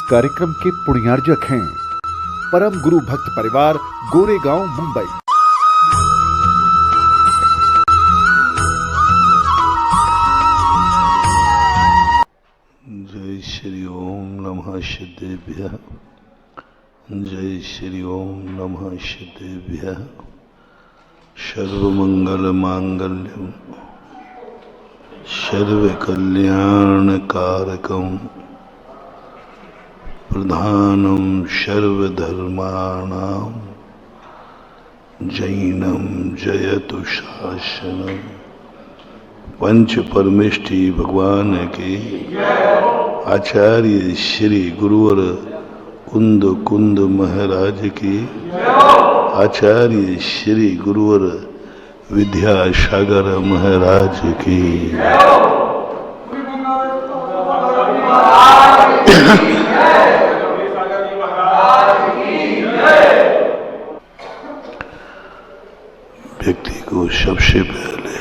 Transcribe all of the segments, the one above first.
कार्यक्रम के पुण्यार्जक हैं परम गुरु भक्त परिवार, गोरेगांव, मुंबई। जय श्री ओम नमः सिद्धेभ्यः। जय श्री ओम नमः सिद्धेभ्यः। सर्वमंगल मांगल्यम सर्वकल्याण कारकम प्रधानम सर्वधर्माणां जैनम जयतु शासनम। पंच परमेष्टि भगवान के आचार्य श्री गुरुवर कुंद कुंद महाराज की, आचार्य श्री गुरुवर विद्यासागर महाराज की। व्यक्ति को सबसे पहले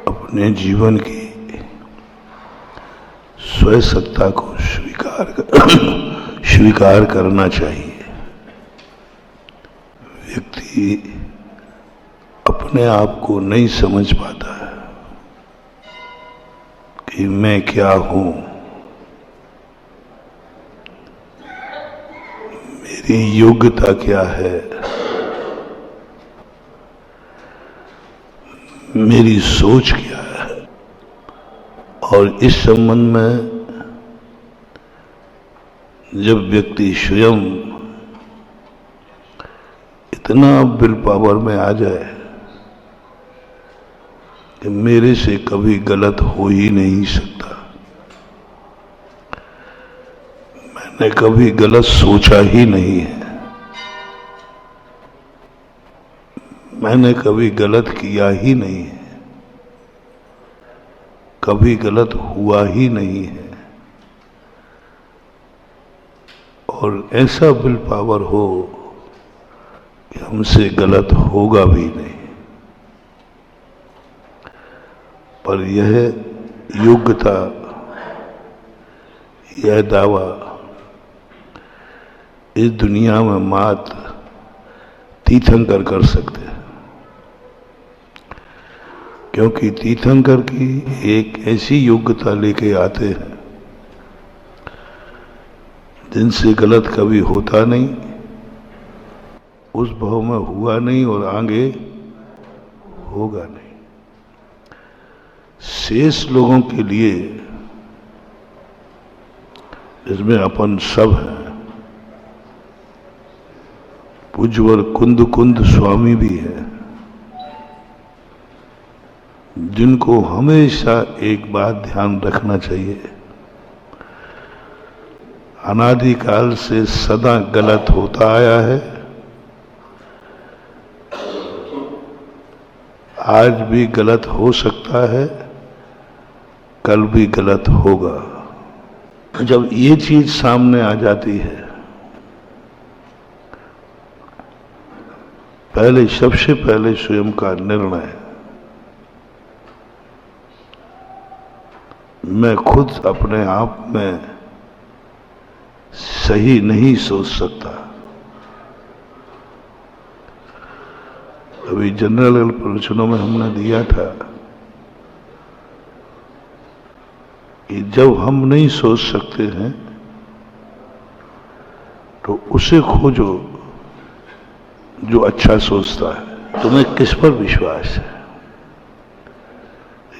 अपने जीवन की स्वसत्ता को स्वीकार करना चाहिए। व्यक्ति अपने आप को नहीं समझ पाता है कि मैं क्या हूं, मेरी योग्यता क्या है, मेरी सोच क्या है। और इस संबंध में जब व्यक्ति स्वयं इतना विल पावर में आ जाए कि मेरे से कभी गलत हो ही नहीं सकता, मैंने कभी गलत सोचा ही नहीं है, मैंने कभी गलत किया ही नहीं है, कभी गलत हुआ ही नहीं है, और ऐसा विल पावर हो कि हमसे गलत होगा भी नहीं। पर यह योग्यता, यह दावा इस दुनिया में मात्र तीर्थंकर कर सकते हैं, क्योंकि तीर्थंकर की एक ऐसी योग्यता लेके आते हैं जिनसे गलत कभी होता नहीं, उस भाव में हुआ नहीं और आगे होगा नहीं। शेष लोगों के लिए, जिसमें अपन सब हैं, पूज्यवर कुंद कुंद स्वामी भी हैं, जिनको हमेशा एक बात ध्यान रखना चाहिए, अनादिकाल से सदा गलत होता आया है, आज भी गलत हो सकता है, कल भी गलत होगा। जब ये चीज सामने आ जाती है, पहले सबसे पहले स्वयं का निर्णय, मैं खुद अपने आप में सही नहीं सोच सकता। अभी जनरल प्रवचनों में हमने दिया था कि जब हम नहीं सोच सकते हैं तो उसे खोजो जो अच्छा सोचता है। तुम्हें किस पर विश्वास है?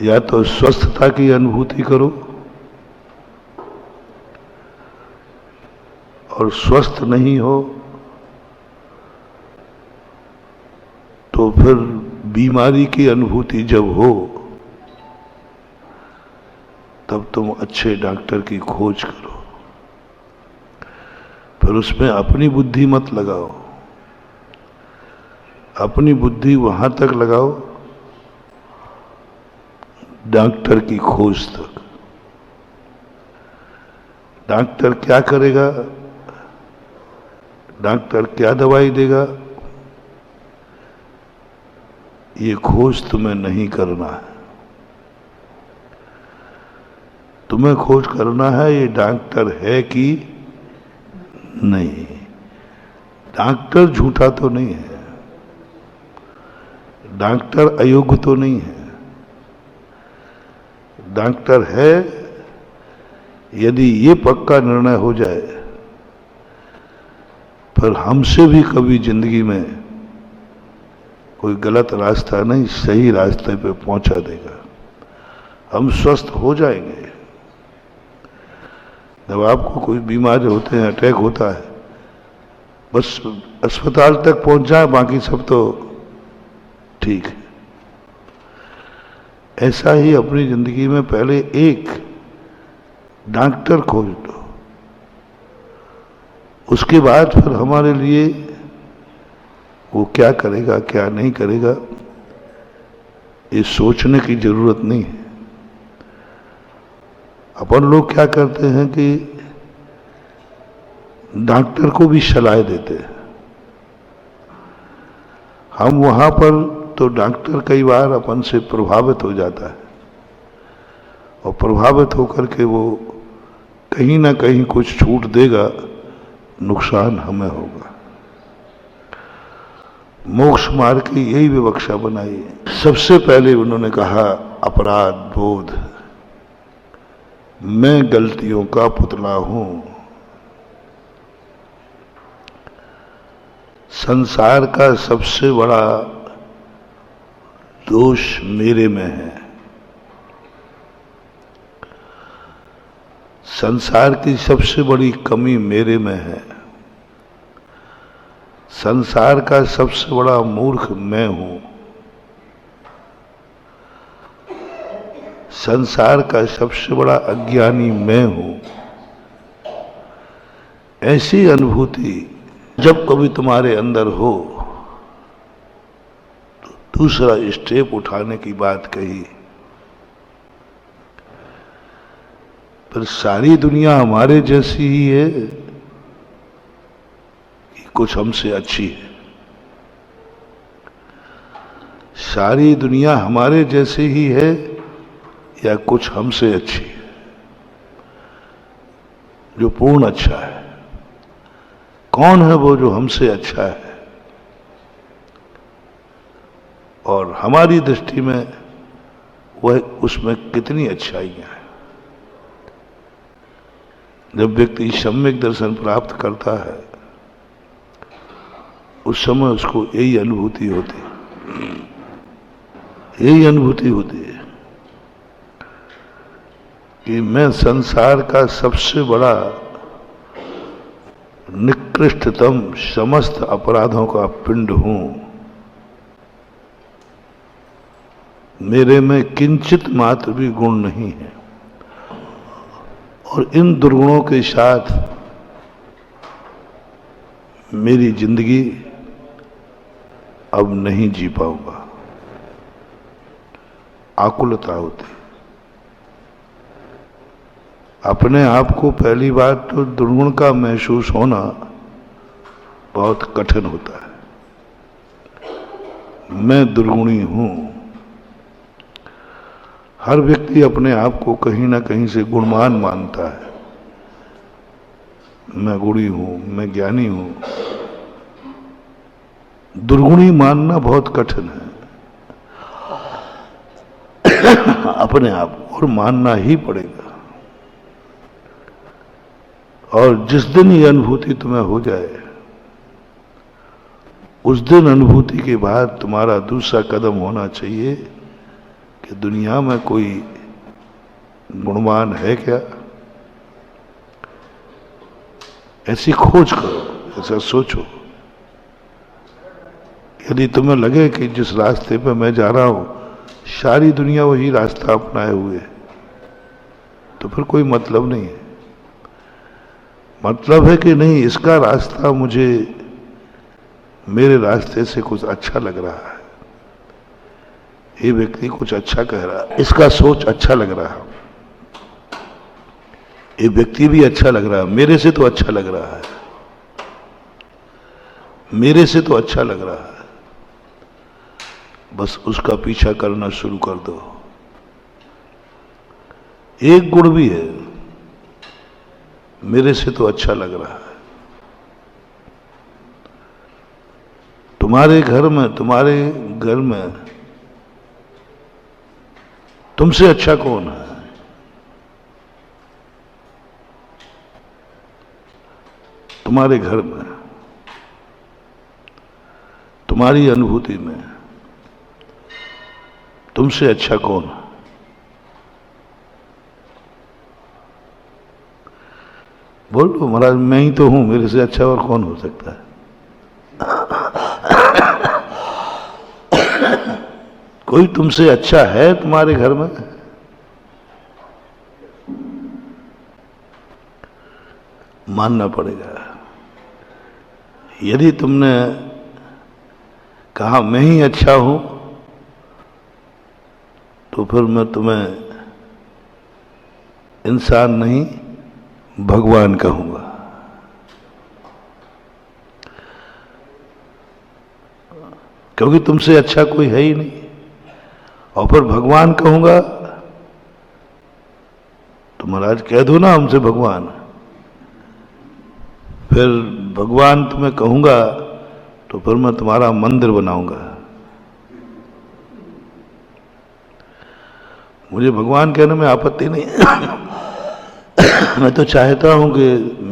या तो स्वस्थता की अनुभूति करो, और स्वस्थ नहीं हो तो फिर बीमारी की अनुभूति जब हो तब तुम अच्छे डॉक्टर की खोज करो। फिर उसमें अपनी बुद्धि मत लगाओ, अपनी बुद्धि वहां तक लगाओ डॉक्टर की खोज तक। डॉक्टर क्या करेगा, डॉक्टर क्या दवाई देगा, ये खोज तुम्हें नहीं करना है। तुम्हें खोज करना है ये डॉक्टर है कि नहीं। डॉक्टर झूठा तो नहीं है, डॉक्टर अयोग्य तो नहीं है, डॉक्टर है यदि ये पक्का निर्णय हो जाए पर हमसे भी कभी जिंदगी में कोई गलत रास्ता नहीं, सही रास्ते पे पहुंचा देगा, हम स्वस्थ हो जाएंगे। जब आपको कोई बीमारी होते हैं, अटैक होता है, बस अस्पताल तक पहुंच जाए, बाकी सब तो ठीक है। ऐसा ही अपनी जिंदगी में पहले एक डॉक्टर खोज लो, उसके बाद फिर हमारे लिए वो क्या करेगा क्या नहीं करेगा ये सोचने की जरूरत नहीं है। अपन लोग क्या करते हैं कि डॉक्टर को भी सलाह देते हैं। हम वहां पर तो डॉक्टर कई बार अपन से प्रभावित हो जाता है और प्रभावित होकर के वो कहीं ना कहीं कुछ छूट देगा, नुकसान हमें होगा। मोक्ष मार्ग की यही विवक्षा बनाई है। सबसे पहले उन्होंने कहा अपराध बोध, मैं गलतियों का पुतला हूं, संसार का सबसे बड़ा दोष मेरे में है, संसार की सबसे बड़ी कमी मेरे में है, संसार का सबसे बड़ा मूर्ख मैं हूं, संसार का सबसे बड़ा अज्ञानी मैं हूं। ऐसी अनुभूति जब कभी तुम्हारे अंदर हो तो दूसरा स्टेप उठाने की बात कही। पर सारी दुनिया हमारे जैसी ही है कि कुछ हमसे अच्छी है? सारी दुनिया हमारे जैसे ही है या कुछ हमसे अच्छी है? जो पूर्ण अच्छा है, कौन है वो जो हमसे अच्छा है? और हमारी दृष्टि में वह उसमें कितनी अच्छाइयां हैं? जब व्यक्ति सम्यक दर्शन प्राप्त करता है उस समय उसको यही अनुभूति होती है, यही अनुभूति होती है कि मैं संसार का सबसे बड़ा निकृष्टतम समस्त अपराधों का पिंड हूं, मेरे में किंचित मात्र भी गुण नहीं है और इन दुर्गुणों के साथ मेरी जिंदगी अब नहीं जी पाऊंगा। आकुलता होती। अपने आप को पहली बार तो दुर्गुण का महसूस होना बहुत कठिन होता है। मैं दुर्गुणी हूं। हर व्यक्ति अपने आप को कहीं ना कहीं से गुणवान मानता है। मैं गुणी हूं, मैं ज्ञानी हूं। दुर्गुणी मानना बहुत कठिन है अपने आप को, और मानना ही पड़ेगा। और जिस दिन ये अनुभूति तुम्हें हो जाए उस दिन अनुभूति के बाद तुम्हारा दूसरा कदम होना चाहिए कि दुनिया में कोई गुणवान है क्या? ऐसी खोज करो, ऐसा सोचो। यदि तुम्हें लगे कि जिस रास्ते पे मैं जा रहा हूं सारी दुनिया वही रास्ता अपनाए हुए है, तो फिर कोई मतलब नहीं है। मतलब है कि नहीं, इसका रास्ता मुझे मेरे रास्ते से कुछ अच्छा लग रहा है, ये व्यक्ति कुछ अच्छा कह रहा है, इसका सोच अच्छा लग रहा है, ये व्यक्ति भी अच्छा लग रहा है, मेरे से तो अच्छा लग रहा है, मेरे से तो अच्छा लग रहा है। बस उसका पीछा करना शुरू कर दो। एक गुण भी है, मेरे से तो अच्छा लग रहा है। तुम्हारे घर में तुमसे अच्छा कौन है? तुम्हारे घर में, तुम्हारी अनुभूति में तुमसे अच्छा कौन है? बोल दो महाराज, मैं ही तो हूं, मेरे से अच्छा और कौन हो सकता है? कोई तुमसे अच्छा है तुम्हारे घर में? मानना पड़ेगा। यदि तुमने कहा मैं ही अच्छा हूं, तो फिर मैं तुम्हें इंसान नहीं भगवान कहूंगा। क्योंकि तुमसे अच्छा कोई है ही नहीं। और फिर भगवान कहूंगा तो महाराज कह दो ना हमसे भगवान। फिर भगवान तुम्हें कहूंगा तो फिर मैं तुम्हारा मंदिर बनाऊंगा। मुझे भगवान कहने में आपत्ति नहीं मैं तो चाहता हूं कि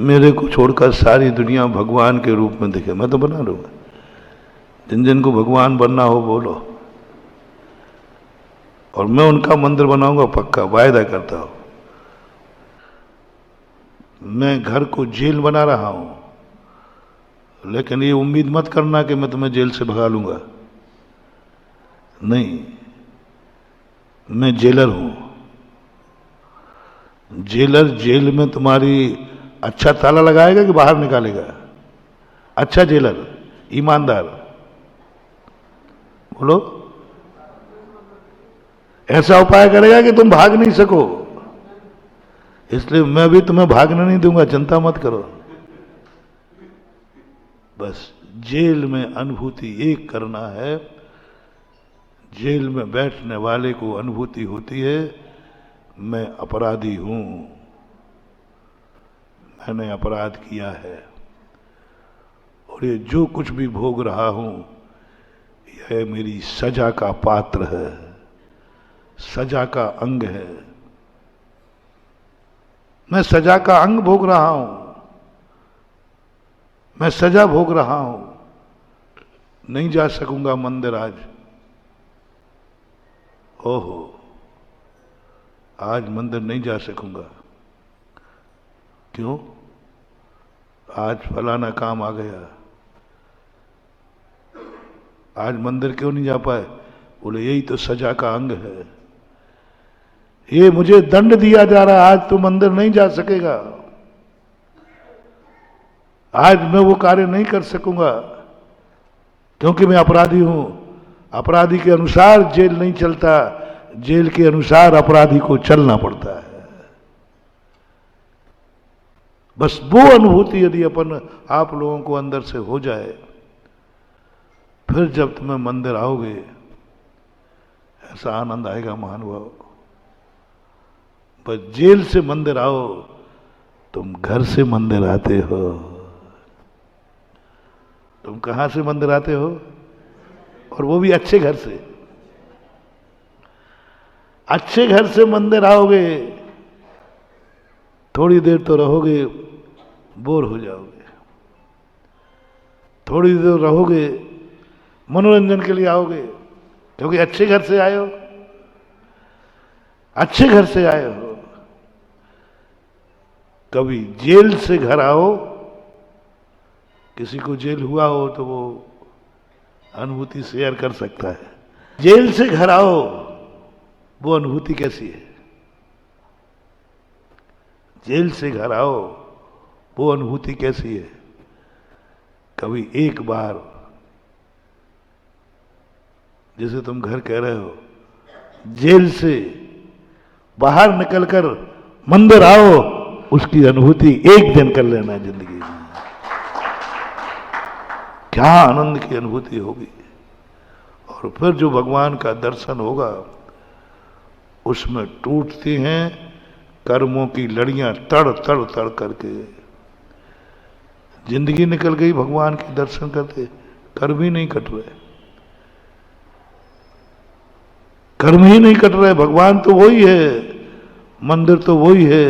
मेरे को छोड़कर सारी दुनिया भगवान के रूप में दिखे। मैं तो बना लूंगा। जिन जिन को भगवान बनना हो बोलो, और मैं उनका मंदिर बनाऊंगा, पक्का वायदा करता हूं। मैं घर को जेल बना रहा हूं, लेकिन ये उम्मीद मत करना कि मैं तुम्हें जेल से भगा लूंगा। नहीं, मैं जेलर हूं। जेलर जेल में तुम्हारी अच्छा ताला लगाएगा कि बाहर निकालेगा? अच्छा जेलर, ईमानदार, बोलो। ऐसा उपाय करेगा कि तुम भाग नहीं सको। इसलिए मैं भी तुम्हें भागने नहीं दूंगा, चिंता मत करो। बस जेल में अनुभूति एक करना है। जेल में बैठने वाले को अनुभूति होती है, मैं अपराधी हूं, मैंने अपराध किया है, और ये जो कुछ भी भोग रहा हूं यह मेरी सजा का पात्र है, सजा का अंग है। मैं सजा का अंग भोग रहा हूं, मैं सजा भोग रहा हूं। नहीं जा सकूंगा मंदिर आज। ओहो, आज मंदिर नहीं जा सकूंगा। क्यों? आज फलाना काम आ गया। आज मंदिर क्यों नहीं जा पाए? बोले यही तो सजा का अंग है। ये मुझे दंड दिया जा रहा है, आज तो मंदिर नहीं जा सकेगा, आज मैं वो कार्य नहीं कर सकूंगा, क्योंकि मैं अपराधी हूं। अपराधी के अनुसार जेल नहीं चलता, जेल के अनुसार अपराधी को चलना पड़ता है। बस वो अनुभूति यदि अपन आप लोगों को अंदर से हो जाए, फिर जब तुम्हें मंदिर आओगे ऐसा आनंद आएगा महानुभाव। बस जेल से मंदिर आओ, तुम घर से मंदिर आते हो। तुम कहां से मंदिर आते हो? और वो भी अच्छे घर से। अच्छे घर से मंदिर आओगे, थोड़ी देर तो रहोगे, बोर हो जाओगे। थोड़ी देर रहोगे, मनोरंजन के लिए आओगे, क्योंकि अच्छे घर से आए हो, अच्छे घर से आए हो। कभी जेल से घर आओ, किसी को जेल हुआ हो तो वो अनुभूति शेयर कर सकता है। जेल से घर आओ, वो अनुभूति कैसी है? जेल से घर आओ, वो अनुभूति कैसी है? कभी एक बार, जैसे तुम घर कह रहे हो, जेल से बाहर निकलकर मंदिर आओ, उसकी अनुभूति एक दिन कर लेना है जिंदगी में। क्या आनंद की अनुभूति होगी। और फिर जो भगवान का दर्शन होगा, उसमें टूटती हैं कर्मों की लड़ियां तड़ तड़ तड़ करके जिंदगी निकल गई भगवान के दर्शन करते, कर्म ही नहीं कट रहे, कर्म ही नहीं कट रहे। भगवान तो वही है, मंदिर तो वही है,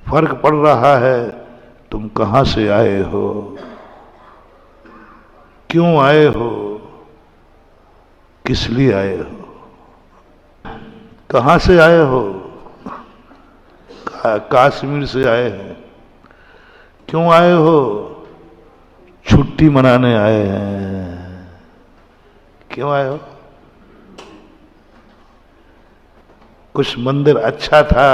फर्क पड़ रहा है तुम कहां से आए हो, क्यों आए हो, किस लिए आए हो, कहां से आए हो। कश्मीर से आए हैं, क्यों आए हो, छुट्टी मनाने आए हैं, क्यों आए हो। कुछ मंदिर अच्छा था,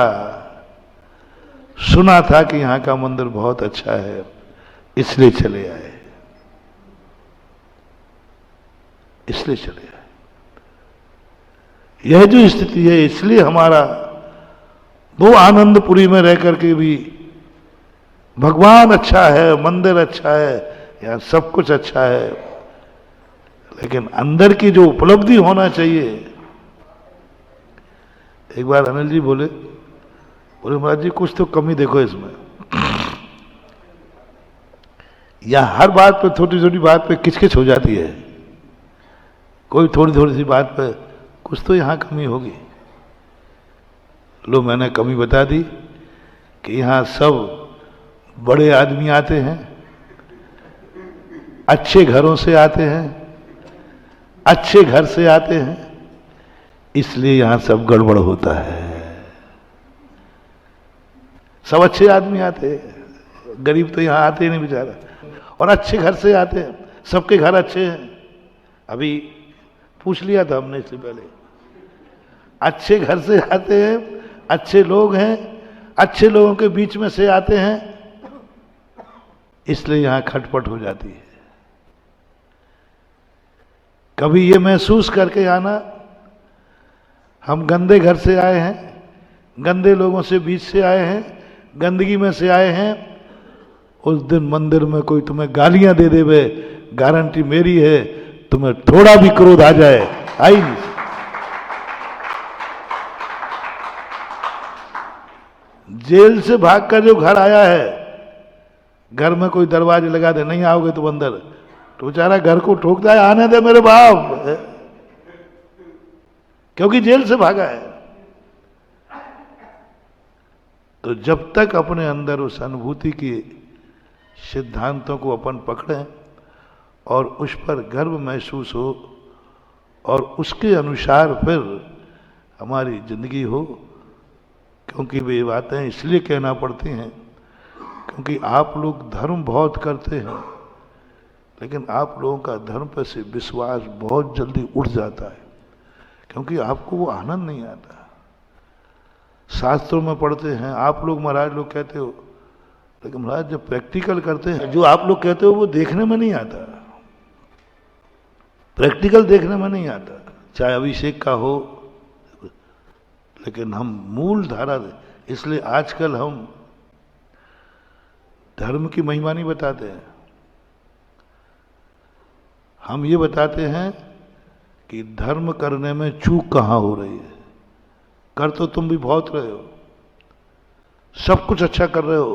सुना था कि यहां का मंदिर बहुत अच्छा है, इसलिए चले आए, इसलिए चले आए। यह जो स्थिति है, इसलिए हमारा वो आनंदपुरी में रह करके भी भगवान अच्छा है, मंदिर अच्छा है, यहां सब कुछ अच्छा है, लेकिन अंदर की जो उपलब्धि होना चाहिए। एक बार अनिल जी बोले महाराज जी कुछ तो कमी देखो इसमें, यहां हर बात पे, छोटी छोटी बात पे किचकिच हो जाती है, कोई थोड़ी थोड़ी सी बात पे कुछ तो यहां कमी होगी। लो मैंने कमी बता दी कि यहां सब बड़े आदमी आते हैं, अच्छे घरों से आते हैं, अच्छे घर से आते हैं, इसलिए यहां सब गड़बड़ होता है। सब अच्छे आदमी आते हैं, गरीब तो यहां आते ही नहीं बेचारा, और अच्छे घर से आते हैं, सबके घर अच्छे हैं। अभी पूछ लिया था हमने इससे पहले, अच्छे घर से आते हैं, अच्छे लोग हैं, अच्छे लोगों के बीच में से आते हैं, इसलिए यहां खटपट हो जाती है। कभी ये महसूस करके आना हम गंदे घर से आए हैं, गंदे लोगों से बीच से आए हैं, गंदगी में से आए हैं, उस दिन मंदिर में कोई तुम्हें गालियां दे देवे, गारंटी मेरी है तुम्हें थोड़ा भी क्रोध आ जाए, आई नहीं। जेल से भागकर जो घर आया है, घर में कोई दरवाजे लगा दे, नहीं आओगे तुम अंदर, तो बेचारा घर को ठोकता है, आने दे मेरे बाप, क्योंकि जेल से भागा है। तो जब तक अपने अंदर उस अनुभूति के सिद्धांतों को अपन पकड़ें और उस पर गर्व महसूस हो और उसके अनुसार फिर हमारी जिंदगी हो, क्योंकि वे बातें इसलिए कहना पड़ती हैं क्योंकि आप लोग धर्म बहुत करते हैं, लेकिन आप लोगों का धर्म पर से विश्वास बहुत जल्दी उठ जाता है, क्योंकि आपको वो आनंद नहीं आता। शास्त्रों में पढ़ते हैं आप लोग, महाराज लोग कहते हो, लेकिन महाराज जब प्रैक्टिकल करते हैं, जो आप लोग कहते हो वो देखने में नहीं आता, प्रैक्टिकल देखने में नहीं आता, चाहे अभिषेक का हो, लेकिन हम मूल धारा, इसलिए आजकल हम धर्म की महिमा नहीं बताते हैं, हम ये बताते हैं कि धर्म करने में चूक कहां हो रही है। कर तो तुम भी बहुत रहे हो, सब कुछ अच्छा कर रहे हो,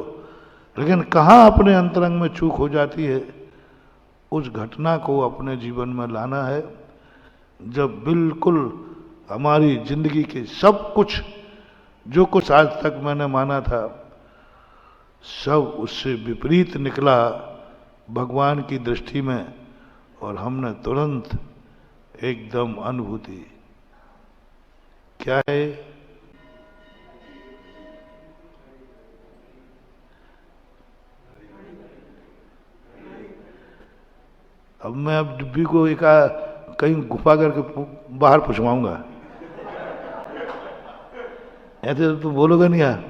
लेकिन कहां अपने अंतरंग में चूक हो जाती है, उस घटना को अपने जीवन में लाना है। जब बिल्कुल हमारी जिंदगी के सब कुछ, जो कुछ आज तक मैंने माना था, सब उससे विपरीत निकला भगवान की दृष्टि में, और हमने तुरंत एकदम अनुभूति क्या है, अब मैं अब डिब्बी को एक कहीं गुफा करके बाहर पुछवाऊंगा, ऐसे तो तुम बोलोगे नहीं यार,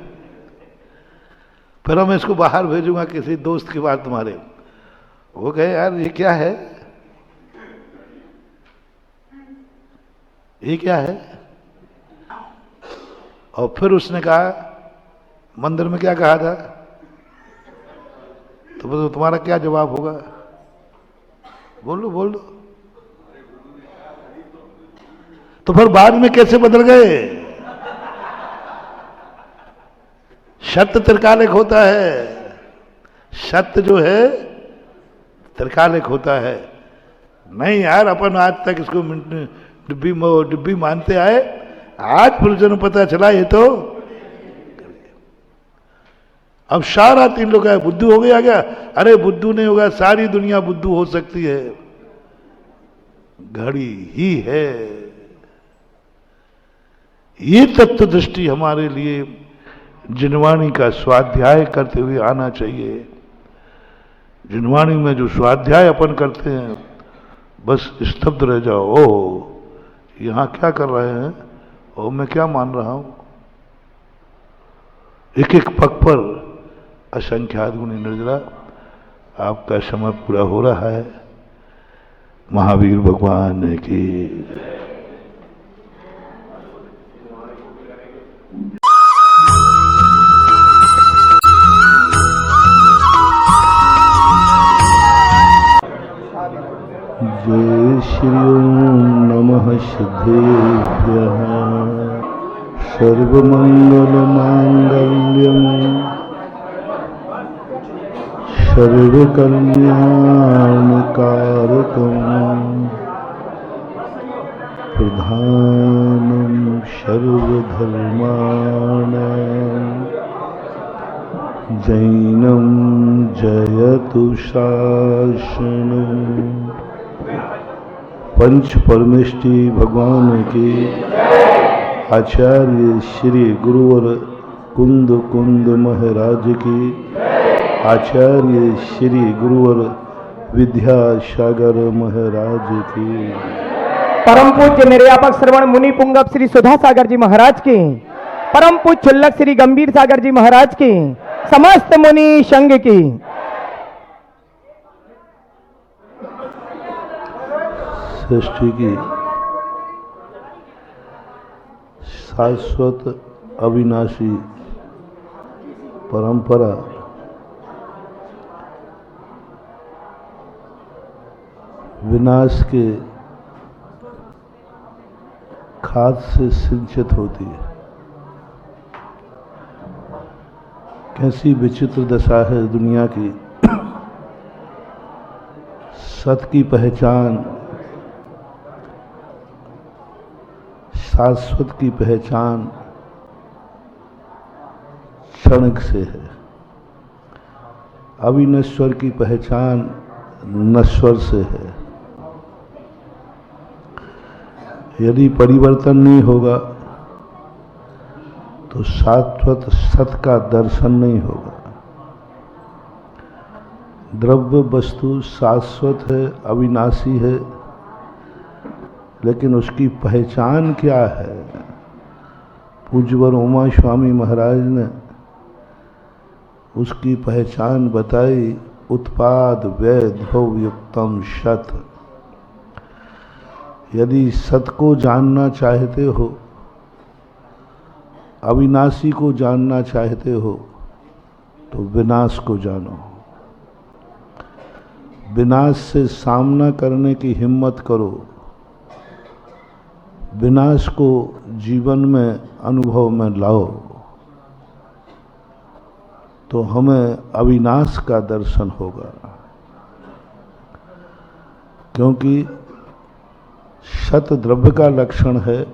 फिर मैं इसको बाहर भेजूंगा किसी दोस्त के पास तुम्हारे, वो कहे यार ये क्या है, ये क्या है। और फिर उसने कहा मंदिर में क्या कहा था, तो तुम्हारा क्या जवाब होगा, बोल लो। तो फिर बाद में कैसे बदल गए, सत्य त्रिकालिक होता है, सत्य जो है त्रिकालिक होता है। नहीं यार, अपन आज तक इसको डिब्बी मानते आए, आज पुरुषों को पता चला ये तो अब सारा 3 लोग है बुद्धू हो गया क्या? अरे बुद्धू नहीं होगा, सारी दुनिया बुद्धू हो सकती है, घड़ी ही है। ये तत्व दृष्टि हमारे लिए जिनवाणी का स्वाध्याय करते हुए आना चाहिए। जिनवाणी में जो स्वाध्याय अपन करते हैं, बस स्तब्ध रह जाओ, ओ यहां क्या कर रहे हैं, ओ मैं क्या मान रहा हूं। एक एक पग पर असंख्यात गुणी निर्जला। आपका समय पूरा हो रहा है। महावीर भगवान की जय श्री ओम नमः सिद्धेभ्यः सर्वमंगल मांगल्यम सर्वकल्याणकारकम् प्रधानं सर्वधर्माणां जैनं जयतु शासनम्। पंच परमेष्टि भगवान के आचार्य श्री गुरुवर कुंद महाराज की, आचार्य श्री गुरुवर विद्यासागर महाराज की, परम पूज्य निर्यापक श्रवण मुनि पुंगव श्री सुधा सागर जी महाराज की, परम पूज्य चुल्लक श्री गंभीर सागर जी महाराज की, समस्त मुनि संघ की। सृष्टि की शाश्वत अविनाशी परंपरा विनाश के खाद से सिंचित होती है। कैसी विचित्र दशा है दुनिया की। सत की पहचान, शाश्वत की पहचान क्षणिक से है, अविनश्वर की पहचान नश्वर से है। यदि परिवर्तन नहीं होगा तो शाश्वत सत का दर्शन नहीं होगा। द्रव्य वस्तु शाश्वत है, अविनाशी है, लेकिन उसकी पहचान क्या है? पूज्यवर उमा स्वामी महाराज ने उसकी पहचान बताई, उत्पाद वैधव्युक्तम सत। यदि सत को जानना चाहते हो, अविनाशी को जानना चाहते हो, तो विनाश को जानो। विनाश से सामना करने की हिम्मत करो। विनाश को जीवन में अनुभव में लाओ, तो हमें अविनाश का दर्शन होगा। क्योंकि सत द्रव्य का लक्षण है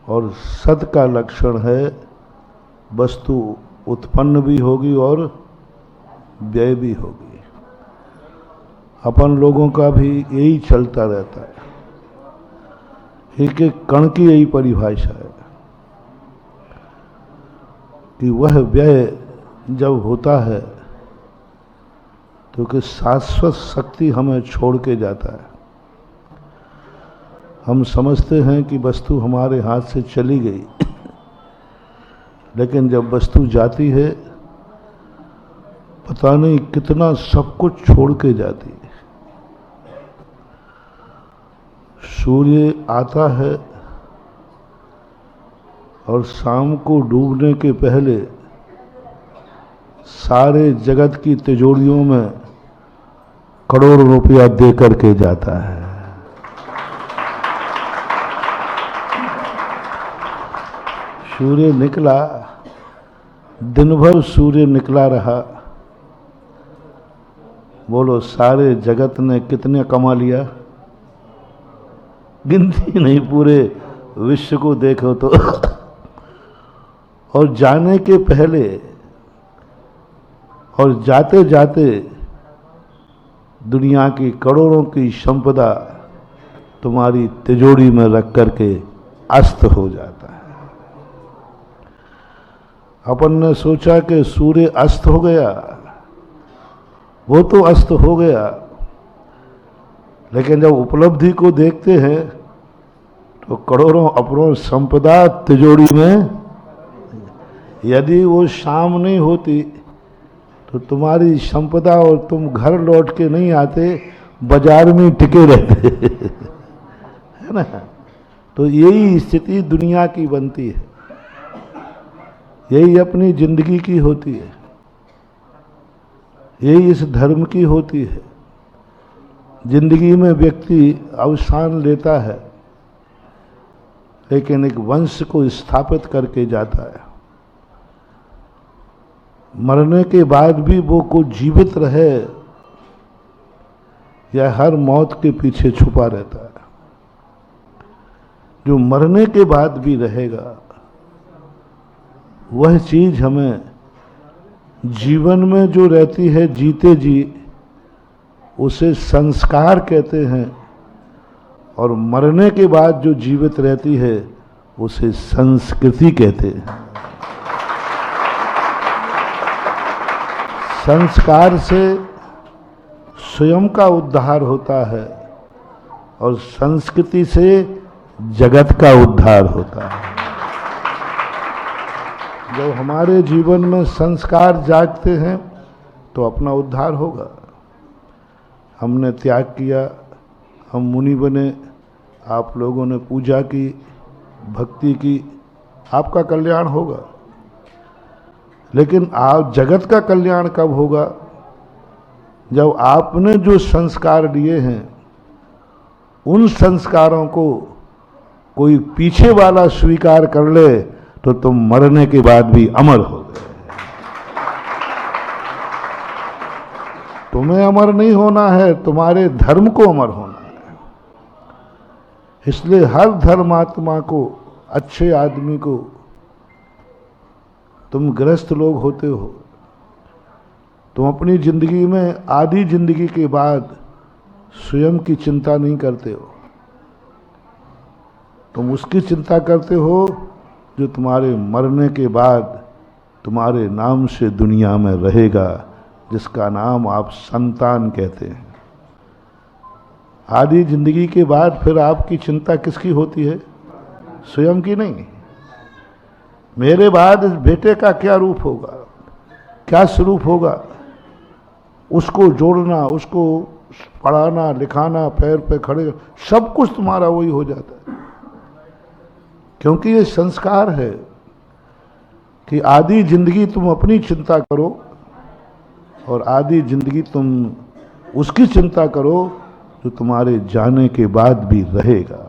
और सत का लक्षण है वस्तु उत्पन्न भी होगी और व्यय भी होगी। अपन लोगों का भी यही चलता रहता है। एक एक कण की यही परिभाषा है कि वह व्यय जब होता है तो कि शाश्वत शक्ति हमें छोड़ के जाता है। हम समझते हैं कि वस्तु हमारे हाथ से चली गई, लेकिन जब वस्तु जाती है पता नहीं कितना सब कुछ छोड़ के जाती है। सूर्य आता है और शाम को डूबने के पहले सारे जगत की तिजोरियों में करोड़ों रुपया दे करके जाता है। सूर्य निकला दिन भर सूर्य निकला रहा, बोलो सारे जगत ने कितने कमा लिया, गिनती नहीं, पूरे विश्व को देखो तो। और जाने के पहले और जाते जाते दुनिया की करोड़ों की संपदा तुम्हारी तिजोरी में रख करके अस्त हो जाता है। अपन ने सोचा कि सूर्य अस्त हो गया, वो तो अस्त हो गया, लेकिन जब उपलब्धि को देखते हैं तो करोड़ों अपनों संपदा तिजोरी में, यदि वो शाम नहीं होती तो तुम्हारी संपदा और तुम घर लौट के नहीं आते, बाजार में टिके रहते है ना। तो यही स्थिति दुनिया की बनती है, यही अपनी जिंदगी की होती है, यही इस धर्म की होती है। जिंदगी में व्यक्ति अवसान लेता है, लेकिन एक वंश को स्थापित करके जाता है। मरने के बाद भी वो को जीवित रहे या हर मौत के पीछे छुपा रहता है। जो मरने के बाद भी रहेगा, वह चीज हमें जीवन में जो रहती है जीते जी, उसे संस्कार कहते हैं, और मरने के बाद जो जीवित रहती है उसे संस्कृति कहते हैं। संस्कार से स्वयं का उद्धार होता है और संस्कृति से जगत का उद्धार होता है। जब हमारे जीवन में संस्कार जागते हैं तो अपना उद्धार होगा। हमने त्याग किया, हम मुनि बने, आप लोगों ने पूजा की, भक्ति की, आपका कल्याण होगा। लेकिन आप जगत का कल्याण कब होगा? जब आपने जो संस्कार लिए हैं उन संस्कारों को कोई पीछे वाला स्वीकार कर ले तो तुम मरने के बाद भी अमर हो गए। तुम्हें अमर नहीं होना है, तुम्हारे धर्म को अमर होना है। इसलिए हर धर्मात्मा को, अच्छे आदमी को, तुम गृहस्थ लोग होते हो, तुम अपनी जिंदगी में आधी जिंदगी के बाद स्वयं की चिंता नहीं करते हो। तुम उसकी चिंता करते हो जो तुम्हारे मरने के बाद तुम्हारे नाम से दुनिया में रहेगा, जिसका नाम आप संतान कहते हैं। आधी जिंदगी के बाद फिर आपकी चिंता किसकी होती है? स्वयं की नहीं। मेरे बाद इस बेटे का क्या रूप होगा, क्या स्वरूप होगा, उसको जोड़ना, उसको पढ़ाना लिखाना, पैर पे खड़े, सब कुछ तुम्हारा वही हो जाता है। क्योंकि ये संस्कार है कि आधी जिंदगी तुम अपनी चिंता करो और आधी जिंदगी तुम उसकी चिंता करो जो तुम्हारे जाने के बाद भी रहेगा।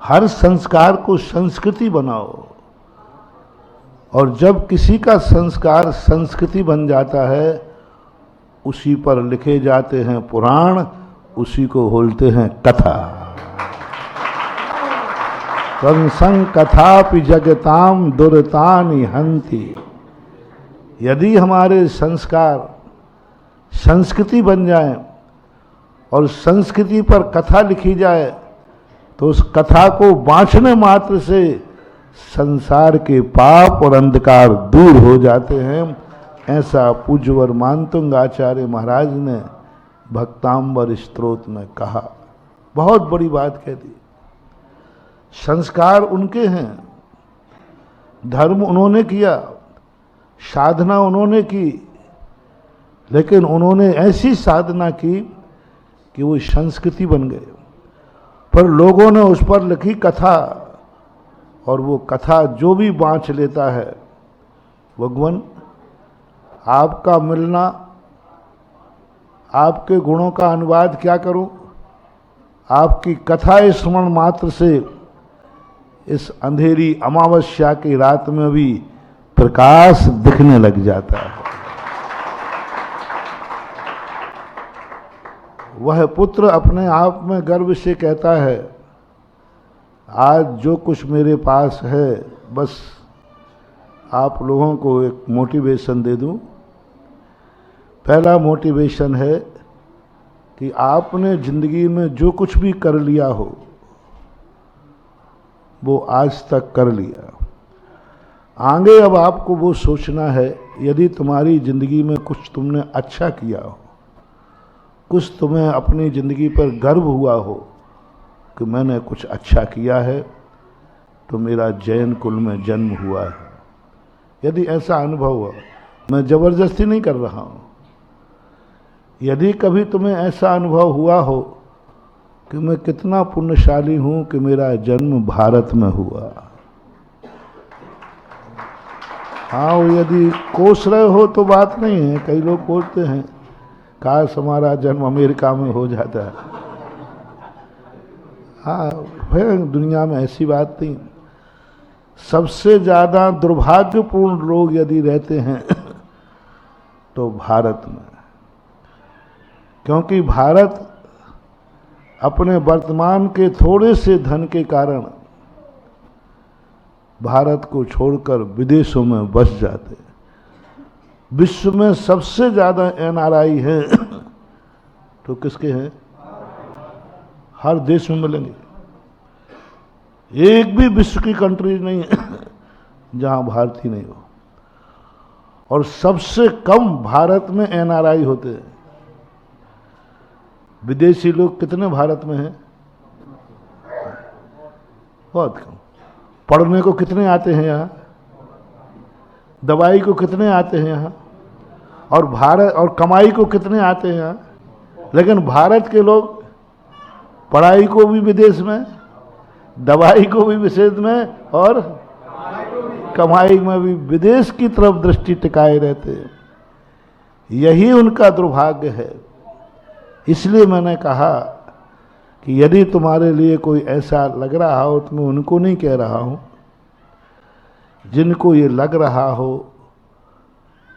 हर संस्कार को संस्कृति बनाओ, और जब किसी का संस्कार संस्कृति बन जाता है, उसी पर लिखे जाते हैं पुराण, उसी को बोलते हैं कथा। संसंग कथापि जगताम दुरतानि हंति। यदि हमारे संस्कार संस्कृति बन जाए और संस्कृति पर कथा लिखी जाए, तो उस कथा को बांचने मात्र से संसार के पाप और अंधकार दूर हो जाते हैं। ऐसा पूज्यवर मानतुंग आचार्य महाराज ने भक्तांबर स्तोत्र में कहा। बहुत बड़ी बात कह दी। संस्कार उनके हैं, धर्म उन्होंने किया, साधना उन्होंने की, लेकिन उन्होंने ऐसी साधना की कि वो संस्कृति बन गए। पर लोगों ने उस पर लिखी कथा, और वो कथा जो भी बांच लेता है, भगवान आपका मिलना, आपके गुणों का अनुवाद क्या करूं, आपकी कथा स्मरण मात्र से इस अंधेरी अमावस्या की रात में भी प्रकाश दिखने लग जाता है। वह पुत्र अपने आप में गर्व से कहता है, आज जो कुछ मेरे पास है बस आप लोगों को एक मोटिवेशन दे दूं। पहला मोटिवेशन है कि आपने जिंदगी में जो कुछ भी कर लिया हो वो आज तक कर लिया। आगे अब आपको वो सोचना है, यदि तुम्हारी जिंदगी में कुछ तुमने अच्छा किया हो, कुछ तुम्हें अपनी जिंदगी पर गर्व हुआ हो कि मैंने कुछ अच्छा किया है, तो मेरा जैन कुल में जन्म हुआ है। यदि ऐसा अनुभव हुआ, मैं जबरदस्ती नहीं कर रहा हूं, यदि कभी तुम्हें ऐसा अनुभव हुआ हो कि मैं कितना पुण्यशाली हूं कि मेरा जन्म भारत में हुआ, हाँ, यदि कोस रहे हो तो बात नहीं है। कई लोग बोलते हैं काश हमारा जन्म अमेरिका में हो जाता है। हाँ, है दुनिया में ऐसी बात नहीं। सबसे ज़्यादा दुर्भाग्यपूर्ण लोग यदि रहते हैं तो भारत में, क्योंकि भारत अपने वर्तमान के थोड़े से धन के कारण भारत को छोड़कर विदेशों में बस जाते। विश्व में सबसे ज़्यादा एनआरआई हैं तो किसके हैं? हर देश में मिलेंगे। एक भी विश्व की कंट्री नहीं है जहां भारतीय नहीं हो। और सबसे कम भारत में एनआरआई होते हैं। विदेशी लोग कितने भारत में हैं? बहुत कम। पढ़ने को कितने आते हैं यहाँ? दवाई को कितने आते हैं यहाँ? और भारत और कमाई को कितने आते हैं यहाँ? लेकिन भारत के लोग पढ़ाई को भी विदेश में, दवाई को भी विदेश में, और कमाई में भी विदेश की तरफ दृष्टि टिकाए रहते हैं। यही उनका दुर्भाग्य है। इसलिए मैंने कहा कि यदि तुम्हारे लिए कोई ऐसा लग रहा हो, तो मैं उनको नहीं कह रहा हूं, जिनको ये लग रहा हो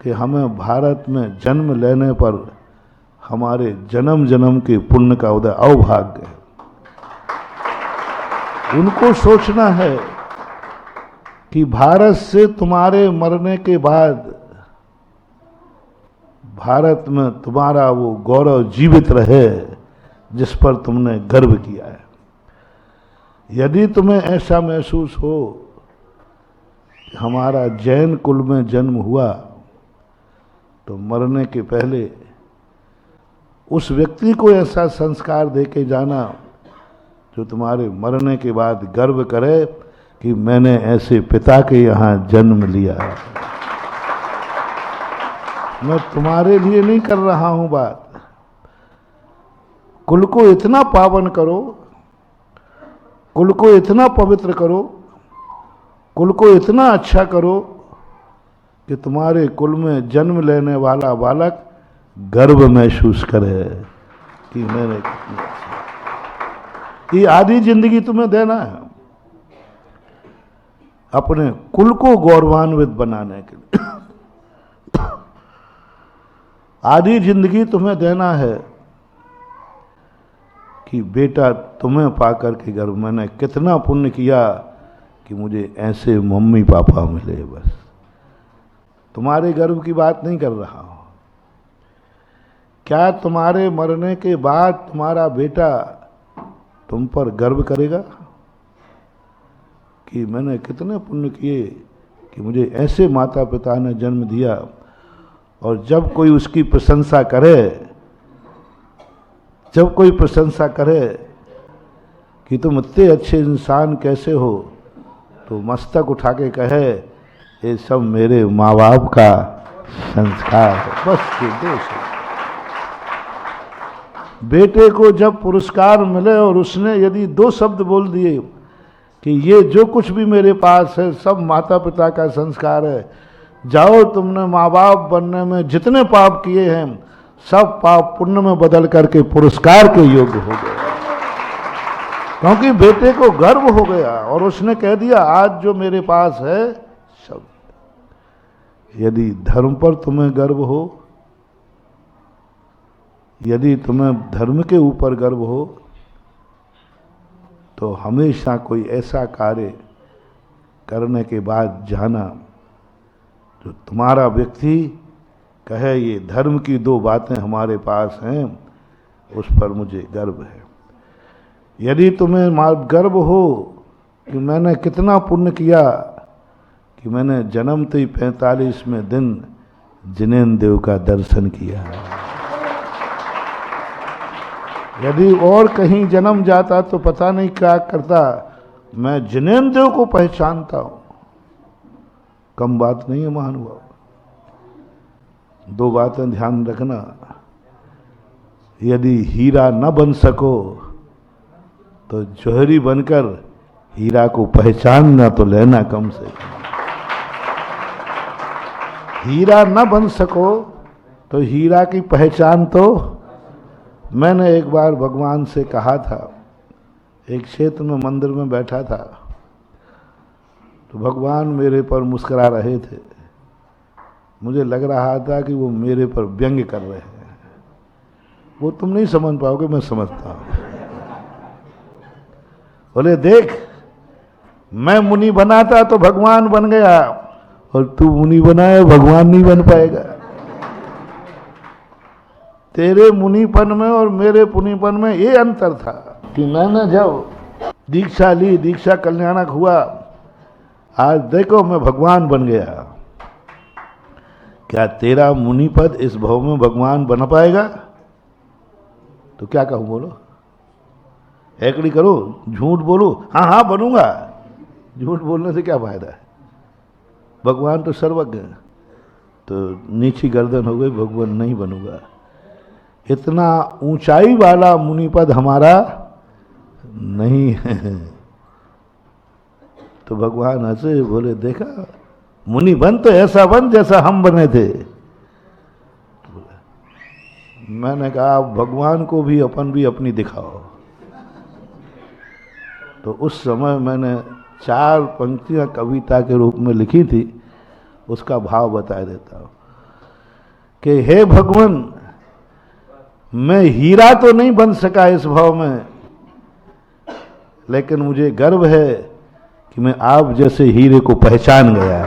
कि हमें भारत में जन्म लेने पर हमारे जन्म जन्म के पुण्य का उदय अभाग्य है, उनको सोचना है कि भारत से तुम्हारे मरने के बाद भारत में तुम्हारा वो गौरव जीवित रहे जिस पर तुमने गर्व किया है। यदि तुम्हें ऐसा महसूस हो कि हमारा जैन कुल में जन्म हुआ, तो मरने के पहले उस व्यक्ति को ऐसा संस्कार देके जाना जो तुम्हारे मरने के बाद गर्व करे कि मैंने ऐसे पिता के यहाँ जन्म लिया। मैं तुम्हारे लिए नहीं कर रहा हूं बात। कुल को इतना पावन करो, कुल को इतना पवित्र करो, कुल को इतना अच्छा करो कि तुम्हारे कुल में जन्म लेने वाला बालक गर्व महसूस करे कि मैंने ये आधी जिंदगी तुम्हें देना है अपने कुल को गौरवान्वित बनाने के लिए। आधी जिंदगी तुम्हें देना है कि बेटा तुम्हें पाकर के गर्व, मैंने कितना पुण्य किया कि मुझे ऐसे मम्मी पापा मिले। बस तुम्हारे गर्व की बात नहीं कर रहा हूं। क्या तुम्हारे मरने के बाद तुम्हारा बेटा तुम पर गर्व करेगा कि मैंने कितने पुण्य किए कि मुझे ऐसे माता पिता ने जन्म दिया? और जब कोई उसकी प्रशंसा करे, जब कोई प्रशंसा करे कि तुम इतने अच्छे इंसान कैसे हो, तो मस्तक उठा के कहे ये सब मेरे माँ बाप का संस्कार है। बस ये दोष है। बेटे को जब पुरस्कार मिले और उसने यदि दो शब्द बोल दिए कि ये जो कुछ भी मेरे पास है सब माता पिता का संस्कार है, जाओ तुमने माँ बाप बनने में जितने पाप किए हैं सब पाप पुण्य में बदल करके पुरस्कार के योग्य हो गए। क्योंकि बेटे को गर्व हो गया और उसने कह दिया आज जो मेरे पास है सब। यदि धर्म पर तुम्हें गर्व हो, यदि तुम्हें धर्म के ऊपर गर्व हो, तो हमेशा कोई ऐसा कार्य करने के बाद जाना जो तुम्हारा व्यक्ति कहे ये धर्म की दो बातें हमारे पास हैं, उस पर मुझे गर्व है। यदि तुम्हें गर्व हो कि मैंने कितना पुण्य किया कि मैंने जन्मते ही 45वें दिन जिनेन्द्र देव का दर्शन किया, यदि और कहीं जन्म जाता तो पता नहीं क्या करता, मैं जिनेन्द्र देव को पहचानता हूं। कम बात नहीं है महानुभाव। दो बातें ध्यान रखना, यदि हीरा न बन सको तो जौहरी बनकर हीरा को पहचानना तो लेना कम से कम। हीरा न बन सको तो हीरा की पहचान तो। मैंने एक बार भगवान से कहा था, एक क्षेत्र में मंदिर में बैठा था, तो भगवान मेरे पर मुस्कुरा रहे थे। मुझे लग रहा था कि वो मेरे पर व्यंग्य कर रहे हैं। वो तुम नहीं समझ पाओगे, मैं समझता हूं। बोले देख, मैं मुनि बना था तो भगवान बन गया, और तू मुनि बनाए भगवान नहीं बन पाएगा। तेरे मुनिपन में और मेरे पुनिपन में ये अंतर था कि मैंने जब दीक्षा ली, दीक्षा कल्याणक हुआ, आज देखो मैं भगवान बन गया। क्या तेरा मुनिपद इस भव में भगवान बन पाएगा? तो क्या कहूं, बोलो, हैकड़ी करो, झूठ बोलो, हाँ हाँ बनूंगा। झूठ बोलने से क्या फायदा है? भगवान तो सर्वज्ञ है। तो नीची गर्दन हो गई, भगवान नहीं बनूंगा। इतना ऊंचाई वाला मुनिपद हमारा नहीं है। तो भगवान हंसे, बोले देखा, मुनि बन तो ऐसा बन जैसा हम बने थे। मैंने कहा भगवान को भी अपन भी अपनी दिखाओ। तो उस समय मैंने 4 पंक्तियां कविता के रूप में लिखी थी, उसका भाव बता देता हूं कि हे भगवान, मैं हीरा तो नहीं बन सका इस भाव में, लेकिन मुझे गर्व है कि मैं आप जैसे हीरे को पहचान गया।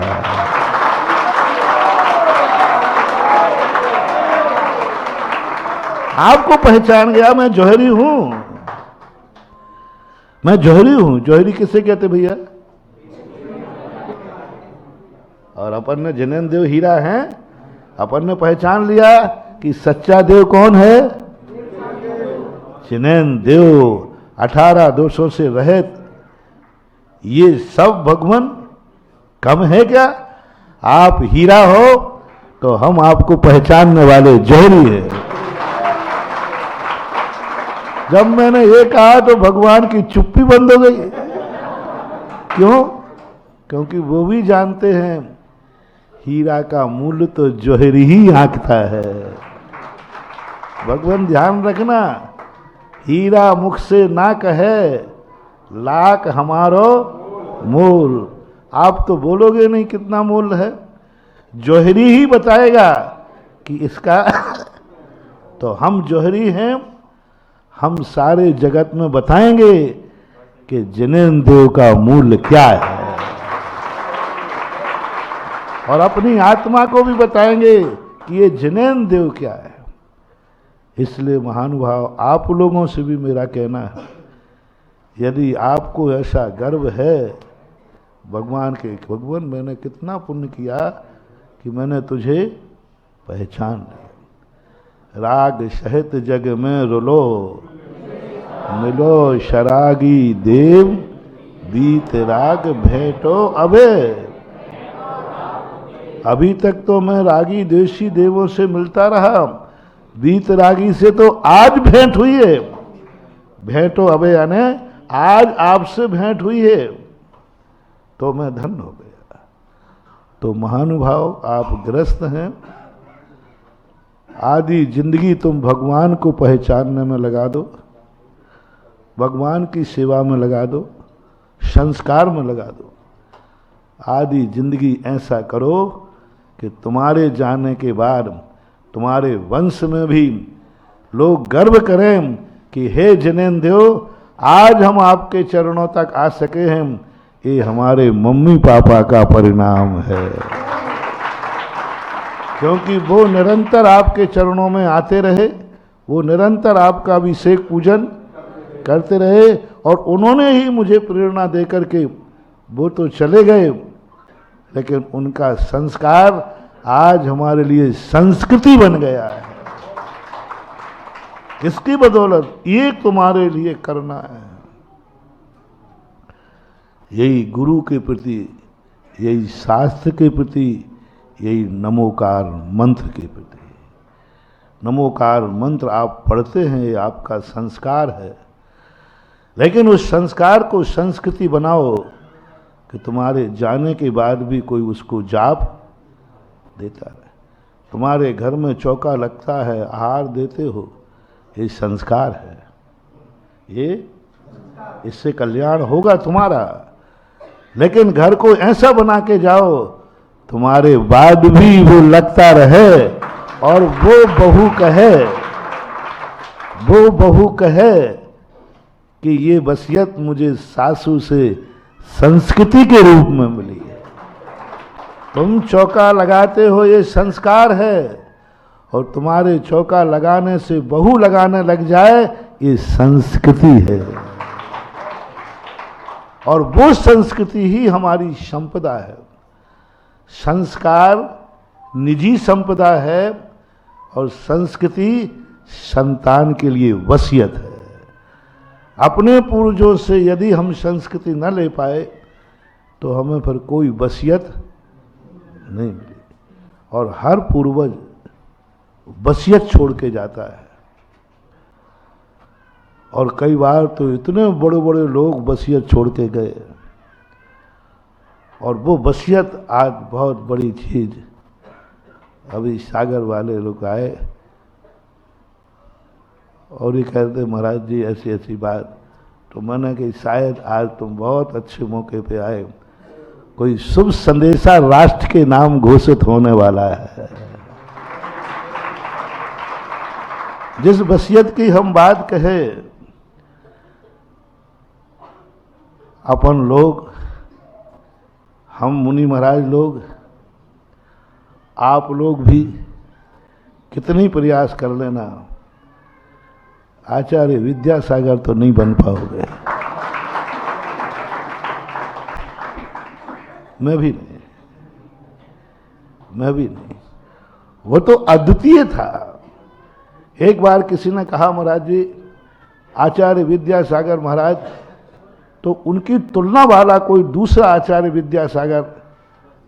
आपको पहचान गया, मैं जौहरी हूं। मैं जौहरी हूं। जौहरी किसे कहते भैया? और अपन ने जिनेन्द्र देव हीरा हैं। अपन ने पहचान लिया कि सच्चा देव कौन है? जिनेन्द्र देव, 18 दोषों से रहित। ये सब भगवान कम है क्या? आप हीरा हो तो हम आपको पहचानने वाले जौहरी हैं। जब मैंने ये कहा तो भगवान की चुप्पी बंद हो गई। क्यों? क्योंकि वो भी जानते हैं हीरा का मूल्य तो जौहरी ही आंकता है। भगवान ध्यान रखना, हीरा मुख से ना कहे लाख हमारो मोल। आप तो बोलोगे नहीं कितना मोल है, जौहरी ही बताएगा कि इसका। तो हम जौहरी हैं, हम सारे जगत में बताएंगे कि जिनेन्द्र देव का मूल्य क्या है, और अपनी आत्मा को भी बताएंगे कि ये जिनेन्द्र देव क्या है। इसलिए महानुभाव, आप लोगों से भी मेरा कहना है, यदि आपको ऐसा गर्व है भगवान के, भगवान मैंने कितना पुण्य किया कि मैंने तुझे पहचान लिया। राग सहित जग में रुलो, मिलो शरागी देव, बीत राग भेंटो अबे। अभी तक तो मैं रागी देशी देवों से मिलता रहा, बीत रागी से तो आज भेंट हुई है। भेंटो अबे यानी आज आपसे भेंट हुई है तो मैं धन्य हो गया। तो महानुभाव, आप ग्रस्त हैं, आधी जिंदगी तुम भगवान को पहचानने में लगा दो, भगवान की सेवा में लगा दो, संस्कार में लगा दो। आधी जिंदगी ऐसा करो कि तुम्हारे जाने के बाद तुम्हारे वंश में भी लोग गर्व करें कि हे जनेंद्र, आज हम आपके चरणों तक आ सके हैं, ये हमारे मम्मी पापा का परिणाम है। क्योंकि वो निरंतर आपके चरणों में आते रहे, वो निरंतर आपका अभिषेक पूजन करते रहे, और उन्होंने ही मुझे प्रेरणा देकर के, वो तो चले गए लेकिन उनका संस्कार आज हमारे लिए संस्कृति बन गया है। इसकी बदौलत ये तुम्हारे लिए करना है। यही गुरु के प्रति, यही शास्त्र के प्रति, यही नमोकार मंत्र के प्रति। नमोकार मंत्र आप पढ़ते हैं, ये आपका संस्कार है, लेकिन उस संस्कार को संस्कृति बनाओ कि तुम्हारे जाने के बाद भी कोई उसको जाप देता रहे। तुम्हारे घर में चौका लगता है, आहार देते हो, ये संस्कार है। ये इससे कल्याण होगा तुम्हारा। लेकिन घर को ऐसा बना के जाओ तुम्हारे बाद भी वो लगता रहे, और वो बहू कहे कि ये वसीयत मुझे सासू से संस्कृति के रूप में मिली है। तुम चौका लगाते हो, ये संस्कार है, और तुम्हारे चौका लगाने से बहू लगाने लग जाए, ये संस्कृति है। और वो संस्कृति ही हमारी संपदा है। संस्कार निजी संपदा है, और संस्कृति संतान के लिए वसीयत है। अपने पूर्वजों से यदि हम संस्कृति न ले पाए तो हमें फिर कोई वसीयत नहीं मिली। और हर पूर्वज वसीयत छोड़ के जाता है, और कई बार तो इतने बड़े बड़े लोग वसीयत छोड़ के गए, और वो वसीयत आज बहुत बड़ी चीज। अभी सागर वाले लोग आए और ये कहते महाराज जी ऐसी ऐसी बात, तो मैंने कि शायद आज तुम बहुत अच्छे मौके पे आए, कोई शुभ संदेशा राष्ट्र के नाम घोषित होने वाला है। जिस वसीयत की हम बात कहे, अपन लोग, हम मुनि महाराज लोग, आप लोग भी कितनी प्रयास कर लेना, आचार्य विद्यासागर तो नहीं बन पाओगे। मैं भी नहीं। वो तो अद्वितीय था। एक बार किसी ने कहा महाराज जी आचार्य विद्यासागर महाराज, तो उनकी तुलना वाला कोई दूसरा आचार्य विद्यासागर,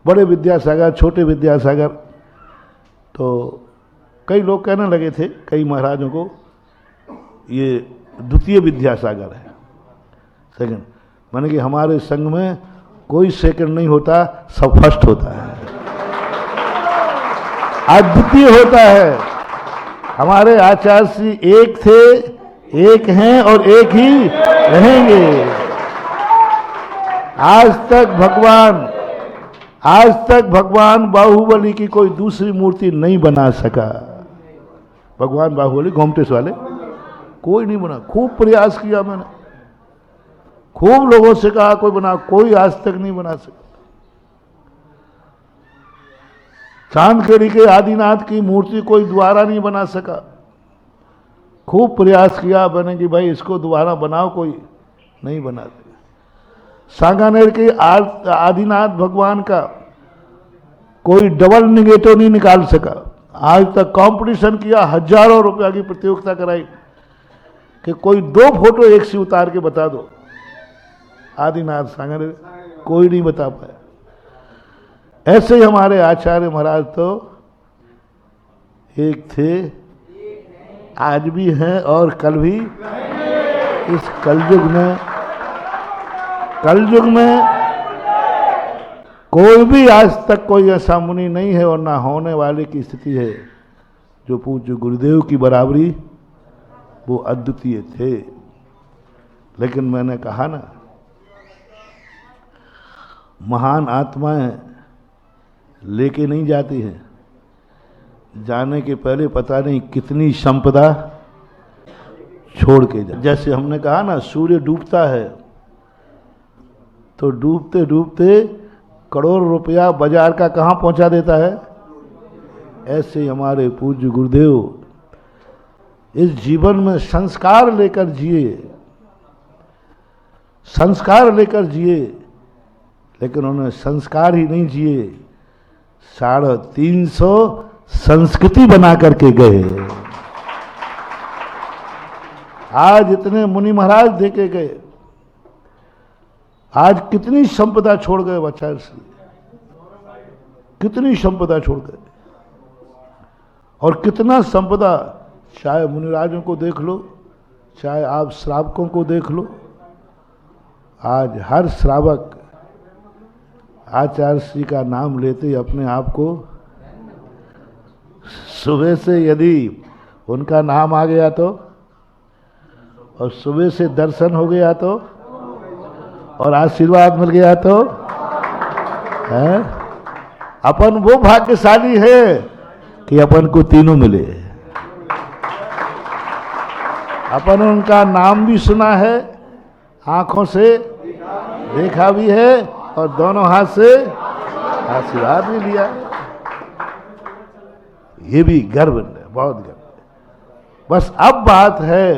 बड़े विद्यासागर, छोटे विद्यासागर, तो कई लोग कहने लगे थे, कई महाराजों को, ये द्वितीय विद्यासागर है, सेकंड। माने कि हमारे संघ में कोई सेकंड नहीं होता, सब फर्स्ट होता है, अद्वितीय होता है। हमारे आचार्य श्री एक थे, एक हैं और एक ही रहेंगे। आज तक भगवान बाहुबली की कोई दूसरी मूर्ति नहीं बना सका। भगवान बाहुबली गोमटेश वाले कोई नहीं बना। खूब प्रयास किया मैंने, खूब लोगों से कहा कोई बना, कोई आज तक नहीं बना सका। चांदखेड़ी के आदिनाथ की मूर्ति कोई दोबारा नहीं बना सका। खूब प्रयास किया मैंने कि भाई इसको दोबारा बनाओ, कोई नहीं बना सका। सांगानेर के आदिनाथ भगवान का कोई डबल निगेटिव नहीं निकाल सका। आज तक कंपटीशन किया, हजारों रुपया की प्रतियोगिता कराई कि कोई 2 फोटो एक से उतार के बता दो। आदिनाथ सांगानेर कोई नहीं बता पाया। ऐसे ही हमारे आचार्य महाराज तो एक थे, आज भी हैं और कल भी। इस कलयुग में कोई भी आज तक कोई ऐसा मुनि नहीं है और ना होने वाले की स्थिति है जो पूज्य गुरुदेव की बराबरी वो अद्वितीय थे। लेकिन मैंने कहा ना, महान आत्माएं लेके नहीं जाती हैं, जाने के पहले पता नहीं कितनी संपदा छोड़ के जा। जैसे हमने कहा ना, सूर्य डूबता है तो डूबते डूबते करोड़ रुपया बाजार का कहाँ पहुंचा देता है। ऐसे ही हमारे पूज्य गुरुदेव इस जीवन में संस्कार लेकर जिए, संस्कार लेकर जिए, लेकिन उन्होंने संस्कार ही नहीं जिए, 350 संस्कृति बना करके गए। आज इतने मुनि महाराज देके गए, आज कितनी संपदा छोड़ गए आचार्य श्री, कितनी संपदा छोड़ गए। और कितना संपदा, चाहे मुनिराजों को देख लो, चाहे आप श्रावकों को देख लो, आज हर श्रावक आचार्य श्री का नाम लेते ही अपने आप को, सुबह से यदि उनका नाम आ गया तो, और सुबह से दर्शन हो गया तो, और आशीर्वाद मिल गया तो, है अपन वो भाग्यशाली है कि अपन को तीनों मिले। अपन उनका नाम भी सुना है, आंखों से देखा भी है, और दोनों हाथ से आशीर्वाद भी लिया। ये भी गर्व है, बहुत गर्व है। बस अब बात है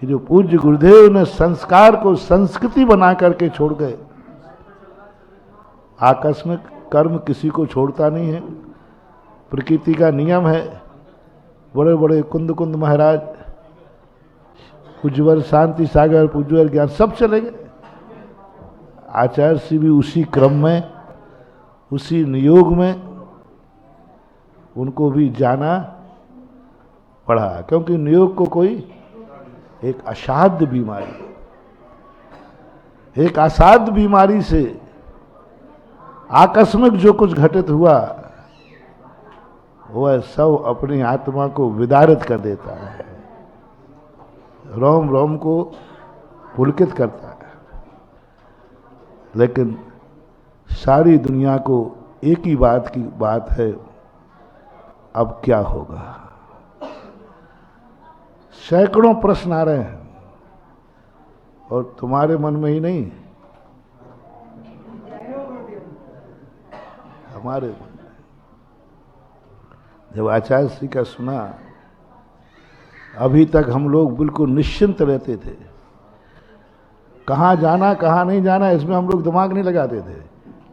कि जो पूज्य गुरुदेव ने संस्कार को संस्कृति बना करके छोड़ गए। आकस्मिक कर्म किसी को छोड़ता नहीं है, प्रकृति का नियम है। बड़े बड़े कुंद कुंद महाराज, पूज्यवर शांति सागर, पूज्यवर ज्ञान, सब चले गए। आचार्य श्री भी उसी क्रम में, उसी नियोग में उनको भी जाना पड़ा, क्योंकि नियोग को कोई एक असाध्य बीमारी, एक असाध्य बीमारी से आकस्मिक जो कुछ घटित हुआ वह सब अपनी आत्मा को विदारित कर देता है, रोम रोम को पुलकित करता है। लेकिन सारी दुनिया को एक ही बात की बात है, अब क्या होगा। सैकड़ों प्रश्न आ रहे हैं, और तुम्हारे मन में ही नहीं, हमारे मन में। जब आचार्य श्री का सुना, अभी तक हम लोग बिल्कुल निश्चिंत रहते थे, कहाँ जाना कहाँ नहीं जाना इसमें हम लोग दिमाग नहीं लगाते थे,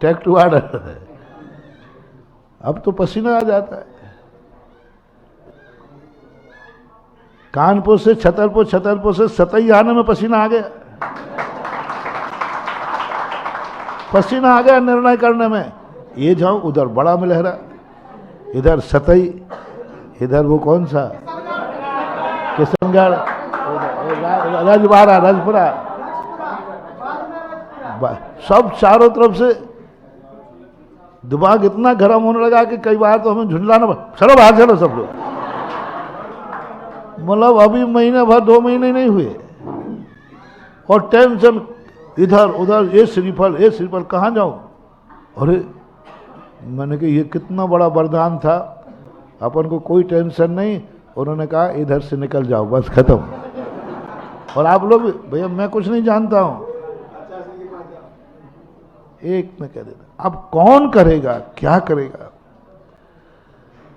टेक टू ऑर्डर है। अब तो पसीना आ जाता है। कानपुर से छतरपुर, छतरपुर से सतई आने में पसीना आ गया, पसीना आ गया निर्णय करने में। ये जाऊं, उधर बड़ा मिलहरा, इधर सतई, इधर वो कौन सा किशनगढ़, रजबाड़ा, रजपुरा, सब चारों तरफ से दिमाग इतना गर्म होने लगा कि कई बार तो हमें झुंझलाना पड़ा, चलो बाहर चलो सब लोग। मतलब अभी महीने भर 2 महीने नहीं हुए, और टेंशन इधर उधर, ये श्रीफल कहाँ जाऊं। अरे मैंने कहा ये कितना बड़ा वरदान था, अपन को कोई टेंशन नहीं। उन्होंने कहा इधर से निकल जाओ, बस खत्म। और आप लोग, भैया मैं कुछ नहीं जानता हूं, एक में कह देता। अब कौन करेगा, क्या करेगा।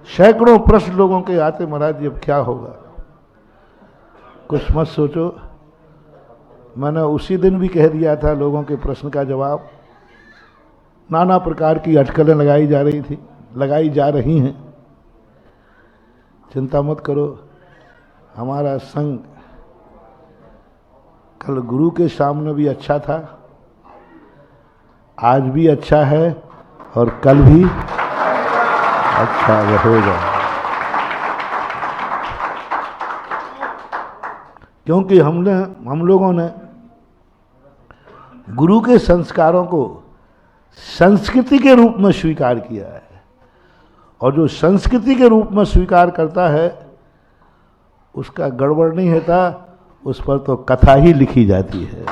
सैकड़ों प्रश्न लोगों के आते, महाराज जी अब क्या होगा। कुछ मत सोचो, मैंने उसी दिन भी कह दिया था लोगों के प्रश्न का जवाब। नाना प्रकार की अटकलें लगाई जा रही थी, लगाई जा रही हैं। चिंता मत करो, हमारा संग कल गुरु के सामने भी अच्छा था, आज भी अच्छा है, और कल भी अच्छा रहेगा। क्योंकि हम लोगों ने गुरु के संस्कारों को संस्कृति के रूप में स्वीकार किया है, और जो संस्कृति के रूप में स्वीकार करता है उसका गड़बड़ नहीं होता, उस पर तो कथा ही लिखी जाती है,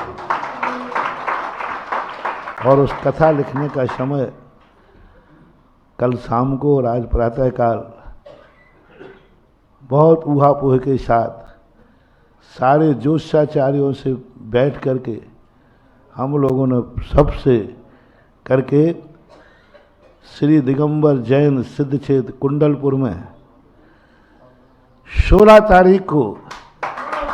और उस कथा लिखने का समय कल शाम को और आज प्रातःकाल बहुत ऊहापोह के साथ सारे ज्योतिषाचार्यों से बैठ करके हम लोगों ने सबसे करके श्री दिगंबर जैन सिद्धक्षेत्र कुंडलपुर में 16 तारीख को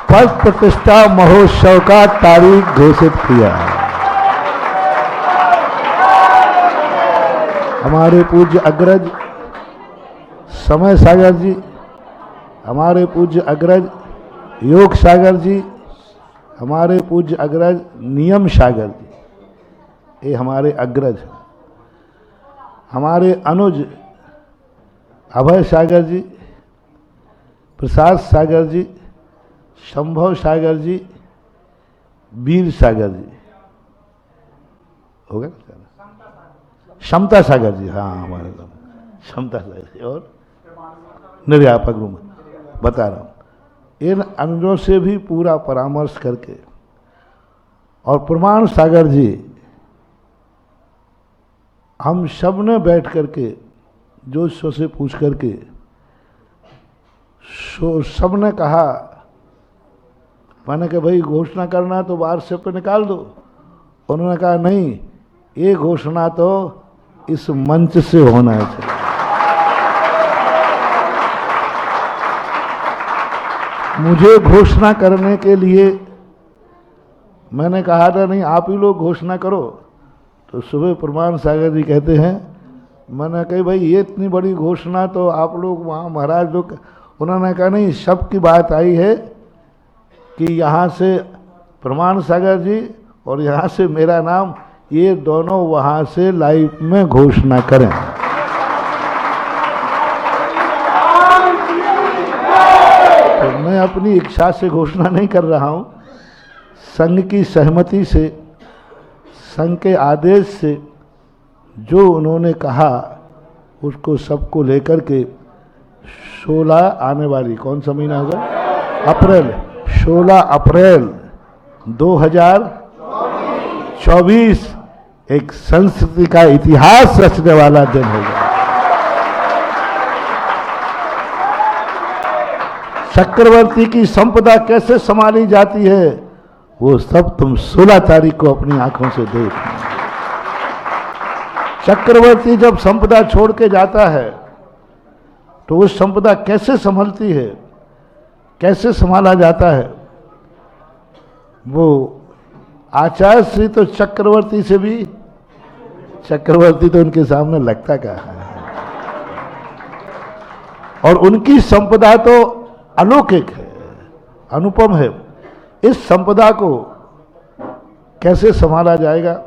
पद प्रतिष्ठा महोत्सव का तारीख घोषित किया। हमारे पूज्य अग्रज समय सागर जी, हमारे पूज्य अग्रज योग सागर जी, हमारे पूज्य अग्रज नियम सागर जी, ये हमारे अग्रज। हमारे अनुज अभय सागर जी, प्रसाद सागर जी, संभव सागर जी, वीर सागर जी, हो गया क्षमता सागर जी, हाँ हमारे क्षमता सागर जी, और निर्यापक रूम बता रहा हूँ। इन अनुजों से भी पूरा परामर्श करके और प्रमाण सागर जी, हम सब ने बैठ करके जोशों से पूछ करके सब ने कहा, मैंने कहा भाई घोषणा करना तो बाहर से पे निकाल दो। उन्होंने कहा नहीं, ये घोषणा तो इस मंच से होना चाहिए। मुझे घोषणा करने के लिए मैंने कहा था नहीं आप ही लोग घोषणा करो, तो सुबह प्रमाण सागर जी कहते हैं, मैंने कही भाई ये इतनी बड़ी घोषणा तो आप लोग वहाँ महाराज लोग, उन्होंने कहा नहीं सबकी बात आई है कि यहाँ से प्रमाण सागर जी और यहाँ से मेरा नाम, ये दोनों वहाँ से लाइव में घोषणा करें। तो मैं अपनी इच्छा से घोषणा नहीं कर रहा हूँ, संघ की सहमति से, संघ के आदेश से जो उन्होंने कहा उसको सबको लेकर के 16 आने वाली कौन सा महीना होगा, अप्रैल, 16 अप्रैल 2024 एक संस्कृति का इतिहास रचने वाला दिन होगा। चक्रवर्ती की संपदा कैसे संभाली जाती है वो सब तुम 16 तारीख को अपनी आंखों से देख। चक्रवर्ती जब संपदा छोड़ के जाता है तो वो संपदा कैसे संभलती है, कैसे संभाला जाता है। वो आचार्य श्री तो चक्रवर्ती से भी, चक्रवर्ती तो उनके सामने लगता क्या है, और उनकी संपदा तो अलौकिक है, अनुपम है। इस संपदा को कैसे संभाला जाएगा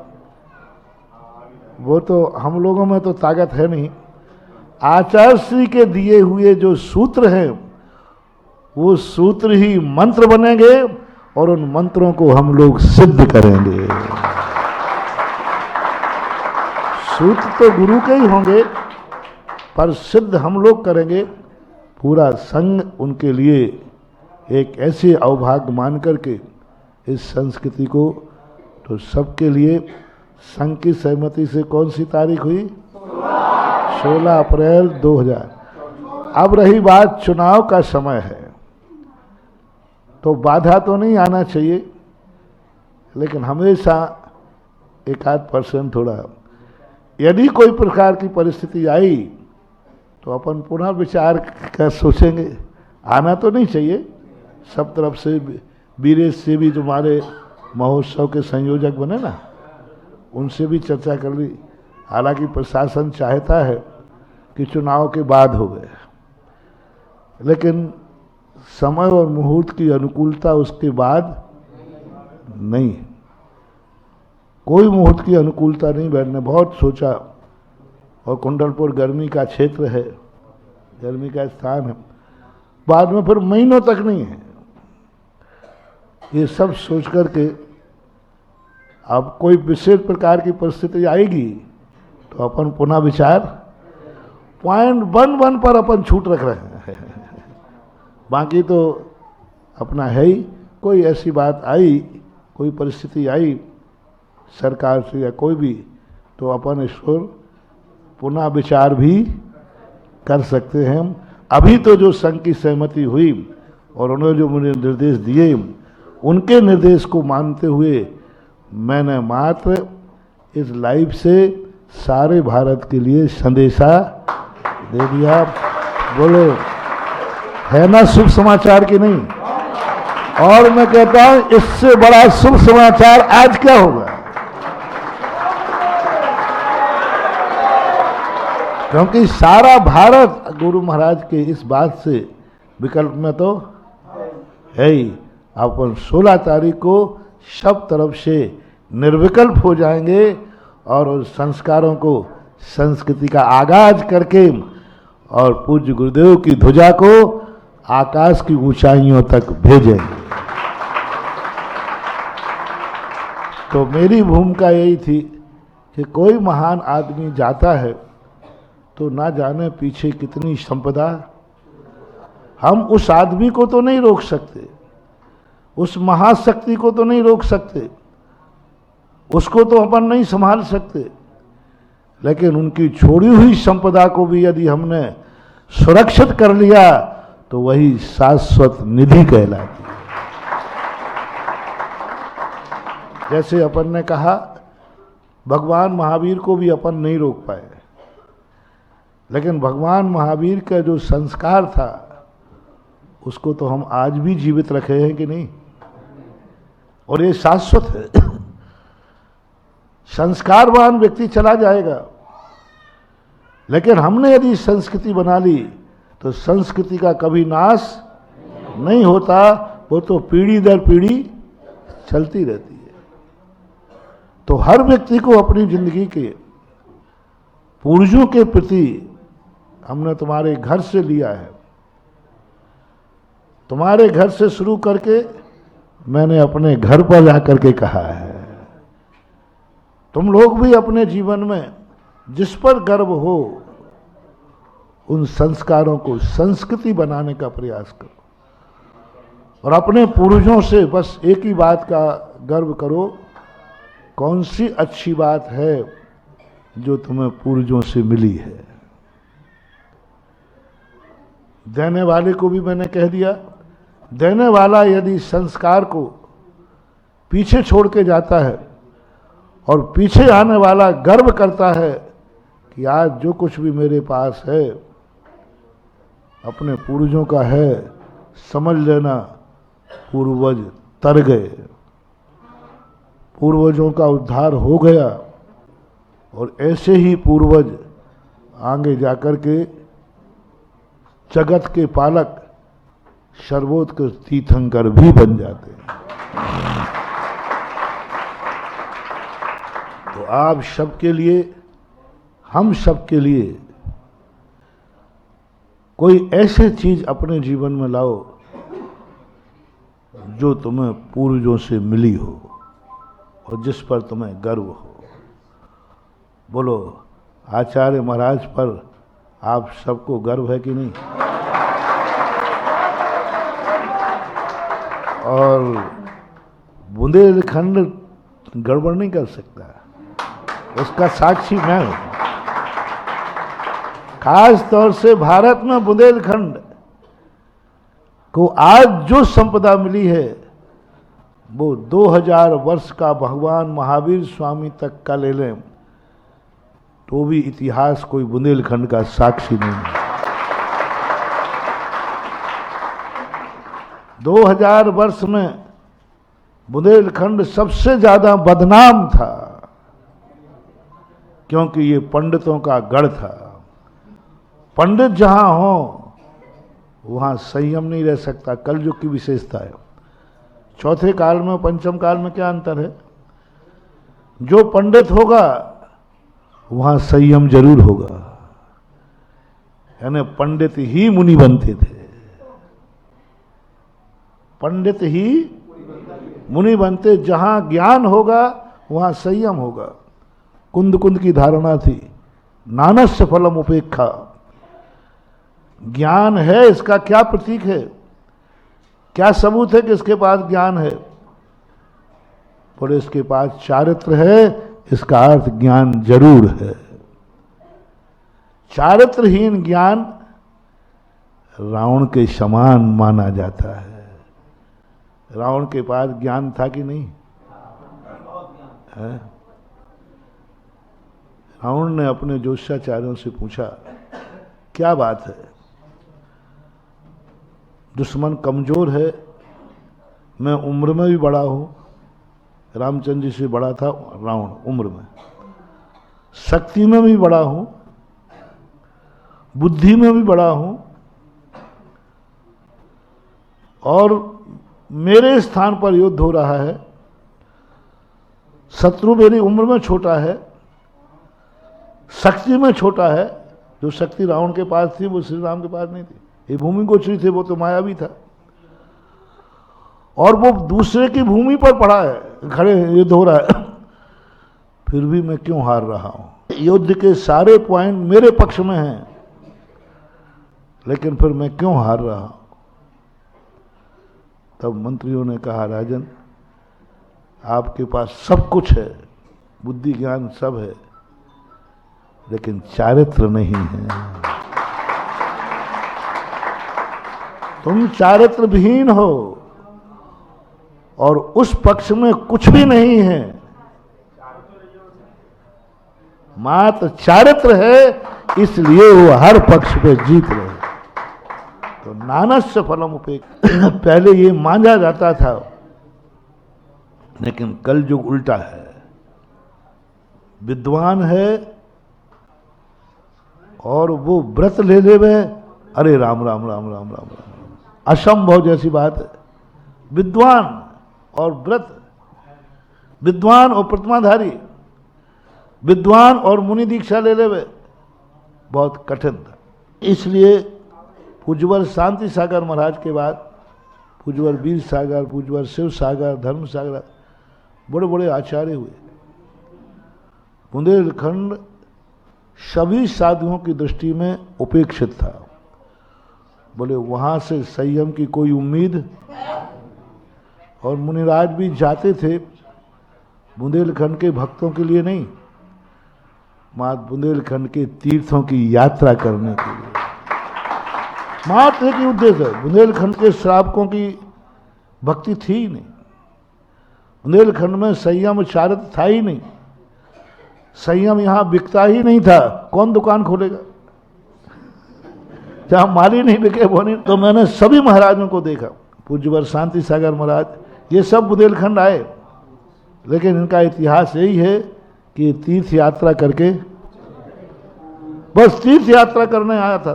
वो तो हम लोगों में तो ताकत है नहीं। आचार्य श्री के दिए हुए जो सूत्र हैं वो सूत्र ही मंत्र बनेंगे और उन मंत्रों को हम लोग सिद्ध करेंगे। सूत्र तो गुरु के ही होंगे पर सिद्ध हम लोग करेंगे। पूरा संघ उनके लिए एक ऐसे अवभाग्य मान करके इस संस्कृति को, तो सबके लिए संघ की सहमति से कौन सी तारीख हुई, 16 अप्रैल 2000। अब रही बात चुनाव का समय है, तो बाधा तो नहीं आना चाहिए, लेकिन हमेशा 1-8% थोड़ा, यदि कोई प्रकार की परिस्थिति आई तो अपन पुनः विचार कर सोचेंगे। आना तो नहीं चाहिए। सब तरफ से बीरेश से भी जो हमारे महोत्सव के संयोजक बने ना, उनसे भी चर्चा कर ली। हालांकि प्रशासन चाहता है कि चुनाव के बाद हो गए, लेकिन समय और मुहूर्त की अनुकूलता उसके बाद नहीं, कोई मुहूर्त की अनुकूलता नहीं बैठने। बहुत सोचा, और कुंडलपुर गर्मी का क्षेत्र है, गर्मी का स्थान है, बाद में फिर महीनों तक नहीं है। ये सब सोच करके अब कोई विशेष प्रकार की परिस्थिति आएगी तो अपन पुनः विचार, पॉइंट 1 पर अपन छूट रख रहे हैं। बाकी तो अपना है ही, कोई ऐसी बात आई, कोई परिस्थिति आई सरकार से या कोई भी, तो अपन इसको पुनः विचार भी कर सकते हैं। अभी तो जो संघ की सहमति हुई और उन्होंने जो मुझे निर्देश दिए, उनके निर्देश को मानते हुए मैंने मात्र इस लाइव से सारे भारत के लिए संदेशा दे दिया। बोलो, है ना शुभ समाचार कि नहीं? और मैं कहता हूं इससे बड़ा शुभ समाचार आज क्या होगा? क्योंकि सारा भारत गुरु महाराज के इस बात से विकल्प में तो है ही। अपन 16 तारीख को सब तरफ से निर्विकल्प हो जाएंगे और उस संस्कारों को, संस्कृति का आगाज करके और पूज्य गुरुदेव की ध्वजा को आकाश की ऊंचाइयों तक भेजेंगे। तो मेरी भूमिका यही थी कि कोई महान आदमी जाता है तो ना जाने पीछे कितनी संपदा। हम उस आदमी को तो नहीं रोक सकते, उस महाशक्ति को तो नहीं रोक सकते, उसको तो अपन नहीं संभाल सकते, लेकिन उनकी छोड़ी हुई संपदा को भी यदि हमने सुरक्षित कर लिया तो वही शाश्वत निधि कहलाती है। जैसे अपन ने कहा, भगवान महावीर को भी अपन नहीं रोक पाए, लेकिन भगवान महावीर का जो संस्कार था उसको तो हम आज भी जीवित रखे हैं कि नहीं? और ये शाश्वत है। संस्कारवान व्यक्ति चला जाएगा, लेकिन हमने यदि संस्कृति बना ली तो संस्कृति का कभी नाश नहीं होता, वो तो पीढ़ी दर पीढ़ी चलती रहती है। तो हर व्यक्ति को अपनी जिंदगी के पूर्वजों के प्रति, हमने तुम्हारे घर से लिया है, तुम्हारे घर से शुरू करके मैंने अपने घर पर जाकर के कहा है, तुम लोग भी अपने जीवन में जिस पर गर्व हो उन संस्कारों को संस्कृति बनाने का प्रयास करो और अपने पूर्वजों से बस एक ही बात का गर्व करो, कौन सी अच्छी बात है जो तुम्हें पूर्वजों से मिली है। देने वाले को भी मैंने कह दिया, देने वाला यदि संस्कार को पीछे छोड़ के जाता है और पीछे आने वाला गर्व करता है कि आज जो कुछ भी मेरे पास है अपने पूर्वजों का है, समझ लेना पूर्वज तर गए, पूर्वजों का उद्धार हो गया। और ऐसे ही पूर्वज आगे जाकर के जगत के पालक, सर्वोत्कृष्ट तीर्थंकर भी बन जाते हैं। तो आप सबके लिए, हम सबके लिए कोई ऐसी चीज अपने जीवन में लाओ जो तुम्हें पूर्वजों से मिली हो और जिस पर तुम्हें गर्व हो। बोलो, आचार्य महाराज पर आप सबको गर्व है कि नहीं? और बुंदेलखंड गड़बड़ नहीं कर सकता, उसका साक्षी मैं हूं। खास तौर से भारत में बुंदेलखंड को आज जो संपदा मिली है वो 2000 वर्ष का भगवान महावीर स्वामी तक का ले लें तो भी इतिहास कोई बुंदेलखंड का साक्षी नहीं है। 2000 वर्ष में बुंदेलखंड सबसे ज्यादा बदनाम था क्योंकि ये पंडितों का गढ़ था। पंडित जहां हो वहां संयम नहीं रह सकता, कलयुग की विशेषता है। चौथे काल में पंचम काल में क्या अंतर है? जो पंडित होगा वहां संयम जरूर होगा, यानी पंडित ही मुनि बनते थे, पंडित ही मुनि बनते। जहां ज्ञान होगा वहां संयम होगा। कुंद कुंद की धारणा थी, नानस्य फलम उपेक्षा। ज्ञान है, इसका क्या प्रतीक है? क्या सबूत है कि इसके पास ज्ञान है? बोले इसके पास चारित्र है, इसका अर्थ ज्ञान जरूर है। चारित्रहीन ज्ञान रावण के समान माना जाता है। रावण के पास ज्ञान था कि नहीं है? रावण ने अपने ज्योतिषाचार्यों से पूछा, क्या बात है, दुश्मन कमजोर है, मैं उम्र में भी बड़ा हूं, रामचंद्र जी से बड़ा था रावण उम्र में, शक्ति में भी बड़ा हूं, बुद्धि में भी बड़ा हूं, और मेरे स्थान पर युद्ध हो रहा है, शत्रु मेरी उम्र में छोटा है, शक्ति में छोटा है। जो शक्ति रावण के पास थी वो श्री राम के पास नहीं थी। ये भूमि गोचरी थे, वो तो मायावी था, और वो दूसरे की भूमि पर पड़ा है, खड़े युद्ध हो रहा है, फिर भी मैं क्यों हार रहा हूं? युद्ध के सारे पॉइंट मेरे पक्ष में हैं, लेकिन फिर मैं क्यों हार रहा हूं? तब मंत्रियों ने कहा, राजन आपके पास सब कुछ है, बुद्धि ज्ञान सब है, लेकिन चारित्र नहीं है। तुम चारित्र विहीन हो, और उस पक्ष में कुछ भी नहीं है, मात्र चारित्र है, इसलिए वो हर पक्ष पे जीत रहे। तो नानस्य फलम उपेक्षितः पहले ये मांझा जाता था, लेकिन कल युग उल्टा है। विद्वान है और वो व्रत ले ले, अरे राम राम राम राम राम राम, असंभव जैसी बात है। विद्वान और व्रत, विद्वान और प्रतिमाधारी, विद्वान और मुनि दीक्षा ले ले, बहुत कठिन था। इसलिए पूज्यवर शांति सागर महाराज के बाद पूज्यवर वीर सागर, पूज्यवर शिव सागर, धर्म सागर, बड़े बड़े आचार्य हुए। बुंदेलखंड सभी साधुओं की दृष्टि में उपेक्षित था। बोले वहां से संयम की कोई उम्मीद, और मुनिराज भी जाते थे बुंदेलखंड के भक्तों के लिए नहीं, मात्र बुंदेलखंड के तीर्थों की यात्रा करने के लिए। मात्र एक ही उद्देश्य है, बुंदेलखंड के श्रावकों की भक्ति थी ही नहीं, बुंदेलखंड में संयम चारित्र था ही नहीं, संयम यहां बिकता ही नहीं था। कौन दुकान खोलेगा जहां माली नहीं बिके वो नहीं। तो मैंने सभी महाराजों को देखा, पूज्यवर शांति सागर महाराज, ये सब बुंदेलखंड आए, लेकिन इनका इतिहास यही है कि तीर्थ यात्रा करके, बस तीर्थ यात्रा करने आया था।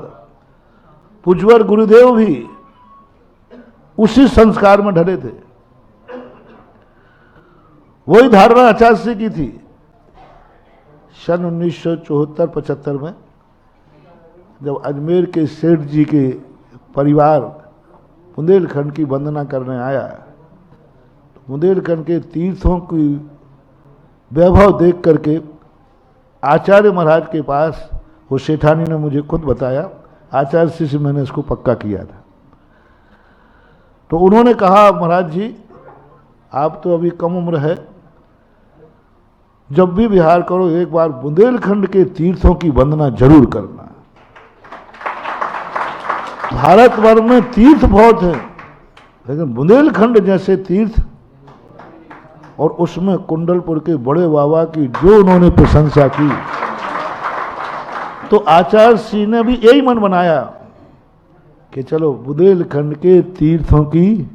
पूज्यवर गुरुदेव भी उसी संस्कार में ढले थे। वही धारणा आचार्य से की थी। सन 1974-75 में जब अजमेर के सेठ जी के परिवार बुंदेलखंड की वंदना करने आया, तो बुंदेलखंड के तीर्थों की वैभव देख करके आचार्य महाराज के पास, वो सेठानी ने मुझे खुद बताया, आचार्य से मैंने इसको पक्का किया था। तो उन्होंने कहा, महाराज जी आप तो अभी कम उम्र है, जब भी विहार करो एक बार बुंदेलखंड के तीर्थों की वंदना जरूर करना। भारतवर्ष में तीर्थ बहुत हैं, लेकिन बुंदेलखंड जैसे तीर्थ, और उसमें कुंडलपुर के बड़े बाबा की जो उन्होंने प्रशंसा की, तो आचार्य सिंह ने भी यही मन बनाया कि चलो बुंदेलखंड के तीर्थों की,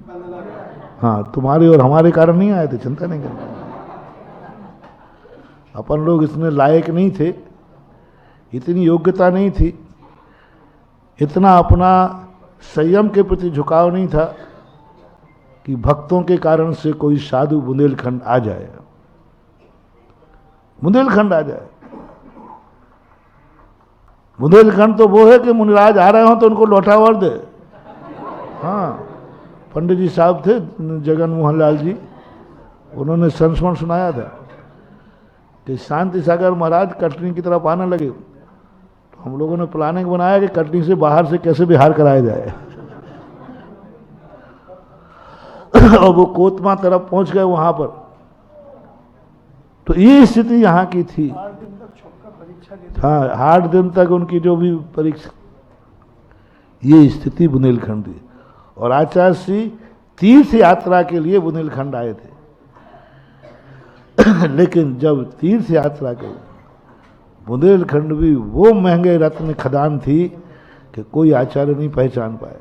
हाँ तुम्हारे और हमारे कारण नहीं आए थे, चिंता नहीं करना, अपन लोग इतने लायक नहीं थे, इतनी योग्यता नहीं थी, इतना अपना संयम के प्रति झुकाव नहीं था कि भक्तों के कारण से कोई साधु बुंदेलखंड आ जाए, बुंदेलखंड आ जाए। बुंदेलखंड तो वो है कि मुनिराज आ रहे हो तो उनको लौटावर दे। हाँ, पंडित जी साहब थे जगन मोहन लाल जी, उन्होंने संस्मरण सुनाया था कि शांति सागर महाराज कटनी की तरफ आने लगे, तो हम लोगों ने प्लानिंग बनाया कि कटनी से बाहर से कैसे बिहार कराया जाए। और वो कोतमा तरफ पहुंच गए वहां पर। तो ये स्थिति यहाँ की थी। हाँ, 8 दिन तक उनकी जो भी परीक्षा, ये स्थिति बुंदेलखंड थी। और आचार्य श्री तीर्थ यात्रा के लिए बुंदेलखंड आए थे। लेकिन जब तीर्थ यात्रा के बुंदेलखंड भी वो महंगे रत्न खदान थी कि कोई आचार्य नहीं पहचान पाया।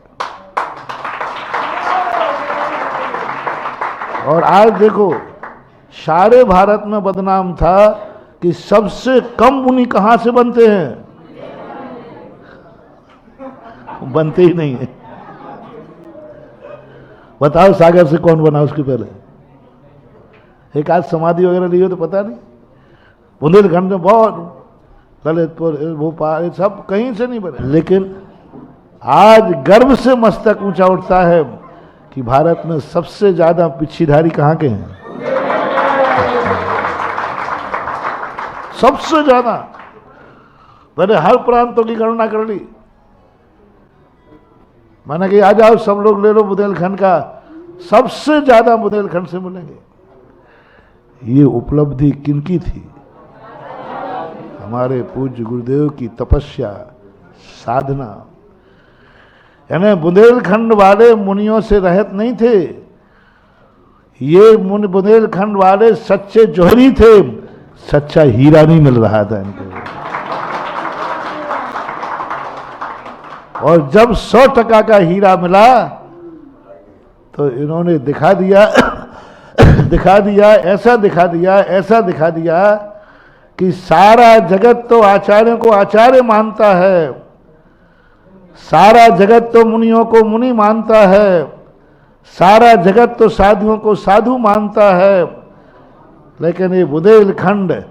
और आज देखो, सारे भारत में बदनाम था कि सबसे कम मुनि कहां से बनते हैं, बनते ही नहीं है। बताओ सागर से कौन बना उसके पहले? एक आध समाधि वगैरह ली हो तो पता नहीं। बुंदेलखंड में बहुत, ललितपुर, भोपाल, सब कहीं से नहीं बने। लेकिन आज गर्व से मस्तक ऊंचा उठता है कि भारत में सबसे ज्यादा पिछीधारी कहां के हैं? सबसे ज्यादा। मैंने हर प्रांतों की गणना कर ली। मैंने कहा आ जाओ सब लोग ले लो बुंदेलखंड का, सबसे ज्यादा बुंदेलखंड से मिलेंगे। ये उपलब्धि किनकी थी? हमारे पूज्य गुरुदेव की तपस्या, साधना। यानी बुंदेलखंड वाले मुनियों से रहित नहीं थे। ये बुंदेलखंड वाले सच्चे जौहरी थे, सच्चा हीरा नहीं मिल रहा था इनको। और जब 100% का हीरा मिला तो इन्होंने दिखा दिया ऐसा दिखा दिया कि सारा जगत तो आचार्यों को आचार्य मानता है, सारा जगत तो मुनियों को मुनि मानता है, सारा जगत तो साधुओं को साधु मानता है, लेकिन ये बुंदेलखंड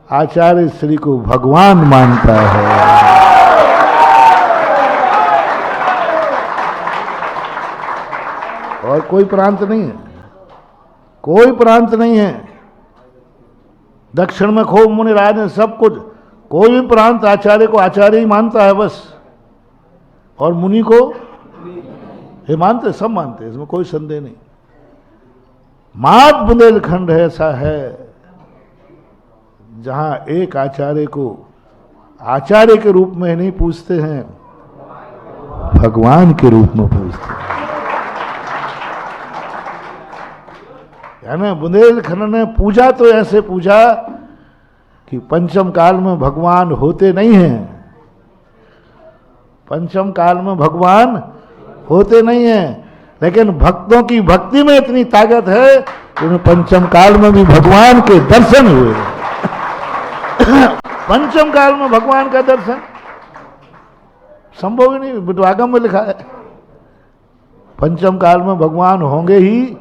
आचार्य श्री को भगवान मानता है। और कोई प्रांत नहीं है, कोई प्रांत नहीं है। दक्षिण में खूब मुनि राज है, सब कुछ। कोई भी प्रांत आचार्य को आचार्य ही मानता है बस, और मुनि को ये मानते, सब मानते, इसमें कोई संदेह नहीं। मात बुंदेलखंड ऐसा है जहां एक आचार्य को आचार्य के रूप में नहीं पूछते हैं, भगवान के रूप में पूछते हैं। यानी बुंदेलखंड ने पूजा तो ऐसे पूजा कि पंचम काल में भगवान होते नहीं हैं, पंचम काल में भगवान होते नहीं हैं, लेकिन भक्तों की भक्ति में इतनी ताकत है कि उन्हें पंचम काल में भी भगवान के दर्शन हुए। पंचम काल में भगवान का दर्शन संभव ही नहीं, विद्वागम में लिखा है पंचम काल में भगवान होंगे ही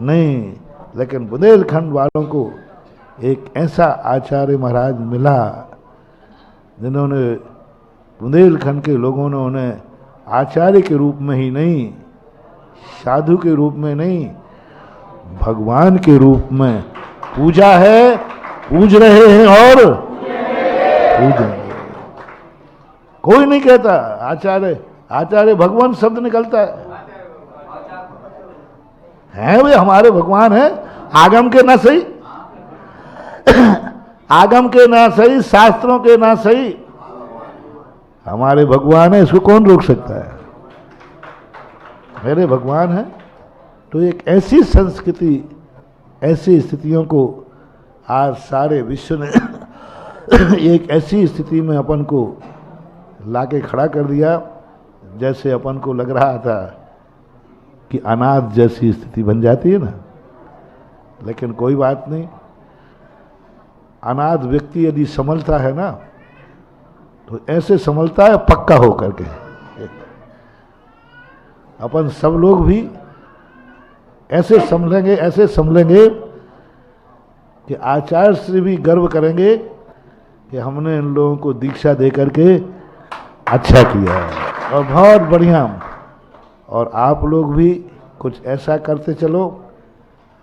नहीं। लेकिन बुंदेलखंड वालों को एक ऐसा आचार्य महाराज मिला जिन्होंने, बुंदेलखंड के लोगों ने उन्हें आचार्य के रूप में ही नहीं, साधु के रूप में नहीं, भगवान के रूप में पूजा है, पूज रहे हैं और पूजेंगे। कोई नहीं कहता आचार्य, आचार्य भगवान शब्द निकलता है वे हमारे भगवान हैं, आगम के ना सही, आगम के ना सही, शास्त्रों के ना सही, हमारे भगवान है, इसको कौन रोक सकता है? मेरे भगवान है। तो एक ऐसी संस्कृति, ऐसी स्थितियों को आज सारे विश्व ने एक ऐसी स्थिति में अपन को लाके खड़ा कर दिया जैसे अपन को लग रहा था कि अनाथ जैसी स्थिति बन जाती है ना। लेकिन कोई बात नहीं, अनाथ व्यक्ति यदि संभलता है ना तो ऐसे संभलता है पक्का हो करके। अपन सब लोग भी ऐसे संभलेंगे कि आचार्य श्री भी गर्व करेंगे कि हमने इन लोगों को दीक्षा दे करके अच्छा किया है, और बहुत बढ़िया। और आप लोग भी कुछ ऐसा करते चलो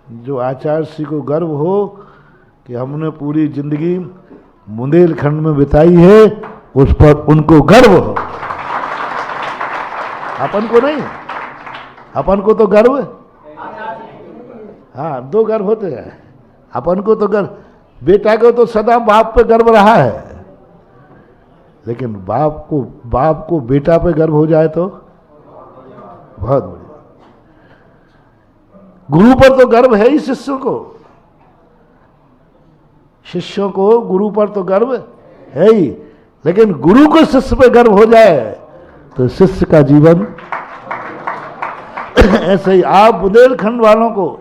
जो आचार्य श्री को गर्व हो कि हमने पूरी जिंदगी बुंदेलखंड में बिताई है, उस पर उनको गर्व हो। अपन को नहीं, अपन को तो गर्व है। हाँ, दो गर्व होते हैं। अपन को तो गर्व, बेटा को तो सदा बाप पे गर्व रहा है, लेकिन बाप को बेटा पे गर्व हो जाए तो बहुत बढ़िया। गुरु पर तो गर्व है ही शिष्यों को गुरु पर तो गर्व है ही, लेकिन गुरु को शिष्य पे गर्व हो जाए तो शिष्य का जीवन ऐसे ही। आप बुंदेलखंड वालों को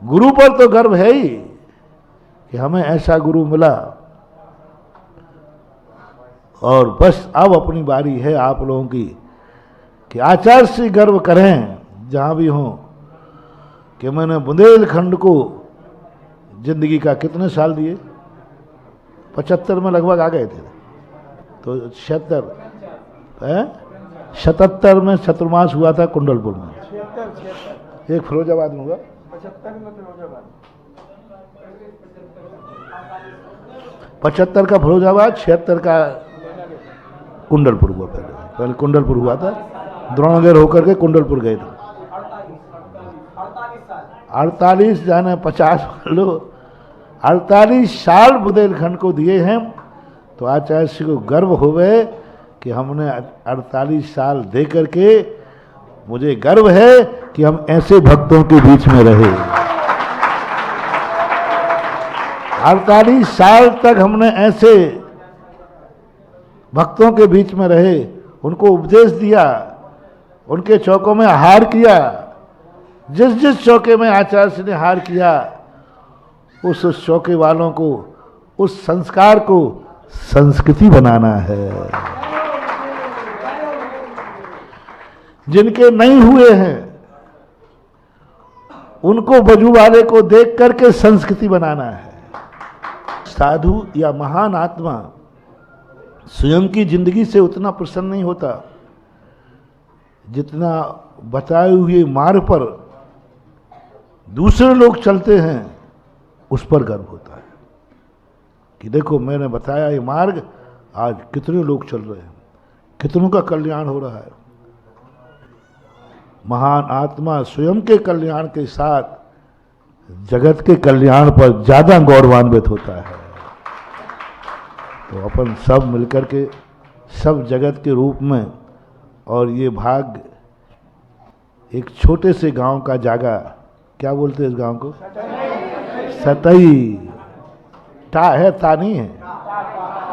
गुरु पर तो गर्व है ही कि हमें ऐसा गुरु मिला, और बस अब अपनी बारी है आप लोगों की कि आचार्य से गर्व करें जहां भी हों कि मैंने बुंदेलखंड को जिंदगी का कितने साल दिए, 75 में लगभग आ गए थे, तो 77 में चतुर्मास हुआ था कुंडलपुर में, एक फिरोजाबाद में हुआ, 75 का फिरोजाबाद, 76 का कुंडलपुर हुआ। पहले कुंडलपुर हुआ था, द्रोणगढ़ होकर के कुंडलपुर गए थे। 48 जाने 50 लो, 48 साल बुंदेलखंड को दिए हैं, तो आचार्य श्री को गर्व होवे कि हमने 48 साल दे करके, मुझे गर्व है कि हम ऐसे भक्तों के बीच में रहे। 48 साल तक हमने ऐसे भक्तों के बीच में रहे, उनको उपदेश दिया, उनके चौकों में आहार किया। जिस जिस चौके में आचार्य श्री ने हार किया, उस चौके वालों को, उस संस्कार को संस्कृति बनाना है। जिनके नहीं हुए हैं उनको बजूवाले को देख करके संस्कृति बनाना है। साधु या महान आत्मा स्वयं की जिंदगी से उतना प्रसन्न नहीं होता जितना बताए हुए मार्ग पर दूसरे लोग चलते हैं उस पर गर्व होता है कि देखो मैंने बताया ये मार्ग, आज कितने लोग चल रहे हैं, कितनों का कल्याण हो रहा है। महान आत्मा स्वयं के कल्याण के साथ जगत के कल्याण पर ज्यादा गौरवान्वित होता है। तो अपन सब मिलकर के, सब जगत के रूप में, और ये भाग एक छोटे से गांव का जागा, क्या बोलते हैं इस गांव को, सतई, टा है, ता नहीं है,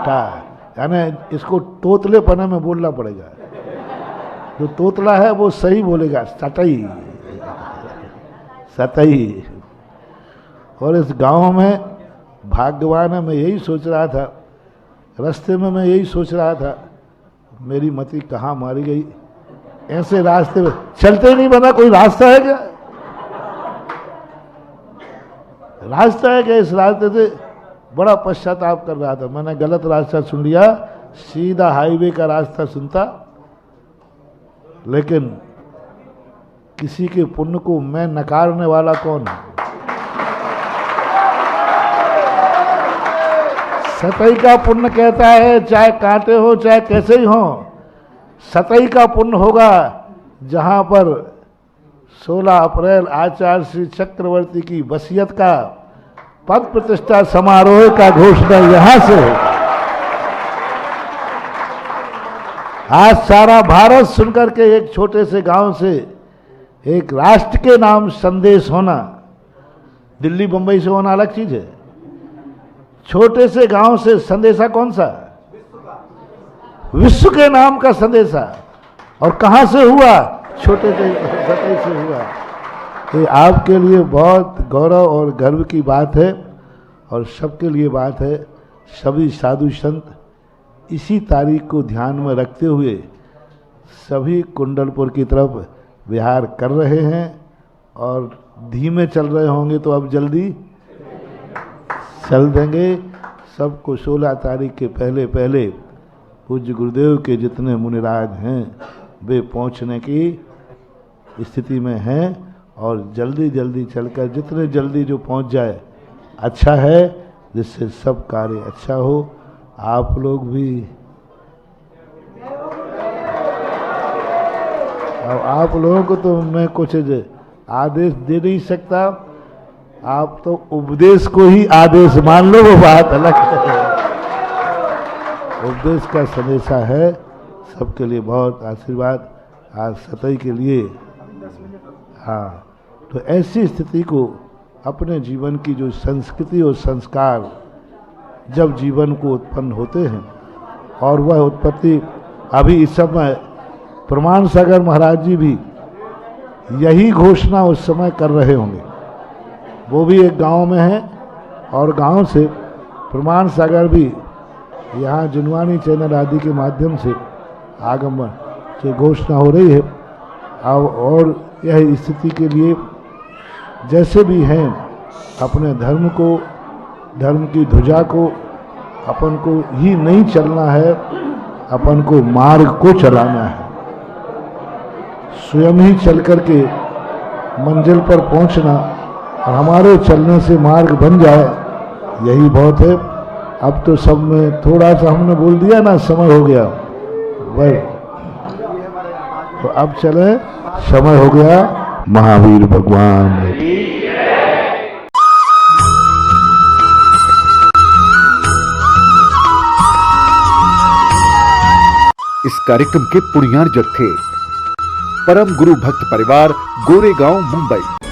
टा, यानी इसको तोतले पने में बोलना पड़ेगा। जो तोतला है वो सही बोलेगा, सतई, सतई। और इस गांव में भाग्यवान है, मैं यही सोच रहा था, रास्ते में मैं यही सोच रहा था, मेरी मति कहाँ मारी गई, ऐसे रास्ते में चलते ही नहीं बना। कोई रास्ता है क्या, रास्ता है क्या? इस रास्ते से बड़ा पश्चाताप कर रहा था, मैंने गलत रास्ता सुन लिया, सीधा हाईवे का रास्ता सुनता। लेकिन किसी के पुण्य को मैं नकारने वाला कौन है? सतई का पुण्य कहता है, चाहे कांटे हो चाहे कैसे ही हो, सतई का पुण्य होगा जहां पर 16 अप्रैल आचार्य श्री चक्रवर्ती की वसीयत का पद प्रतिष्ठा समारोह का घोषणा यहां से होगा। आज सारा भारत सुनकर के एक छोटे से गांव से एक राष्ट्र के नाम संदेश होना, दिल्ली बंबई से होना अलग चीज है। छोटे से गांव से संदेशा कौन सा? विश्व के नाम का संदेशा। और कहां से हुआ? छोटे से सतई से हुआ। ये आपके लिए बहुत गौरव और गर्व की बात है, और सबके लिए बात है। सभी साधु संत इसी तारीख को ध्यान में रखते हुए सभी कुंडलपुर की तरफ विहार कर रहे हैं, और धीमे चल रहे होंगे तो अब जल्दी चल देंगे। सबको 16 तारीख के पहले पहले पूज्य गुरुदेव के जितने मुनिराज हैं वे पहुंचने की स्थिति में हैं, और जल्दी जल्दी चलकर जितने जल्दी जो पहुंच जाए अच्छा है, जिससे सब कार्य अच्छा हो। आप लोग भी, अब आप लोगों को तो मैं कुछ आदेश दे नहीं सकता। आप तो उपदेश को ही आदेश मान लो, वो बात अलग है। उपदेश का संदेशा है सबके लिए बहुत आशीर्वाद। आज सतई के लिए हाँ, तो ऐसी स्थिति को अपने जीवन की जो संस्कृति और संस्कार जब जीवन को उत्पन्न होते हैं, और वह उत्पत्ति अभी इस समय प्रमाण सागर महाराज जी भी यही घोषणा उस समय कर रहे होंगे। वो भी एक गांव में है और गांव से प्रमाण सागर भी यहाँ जुनवानी चैनल आदि के माध्यम से आगमन से घोषणा हो रही है। अब और यह स्थिति के लिए जैसे भी हैं अपने धर्म को, धर्म की ध्वजा को अपन को ही नहीं चलना है, अपन को मार्ग को चलाना है। स्वयं ही चल करके मंजिल पर पहुंचना और हमारे चलने से मार्ग बन जाए, यही बहुत है। अब तो सब में थोड़ा सा हमने बोल दिया ना, समय हो गया वही, तो अब चले, समय हो गया। महावीर भगवान इस कार्यक्रम के पुण्यार्जक थे परम गुरु भक्त परिवार, गोरेगांव, मुंबई।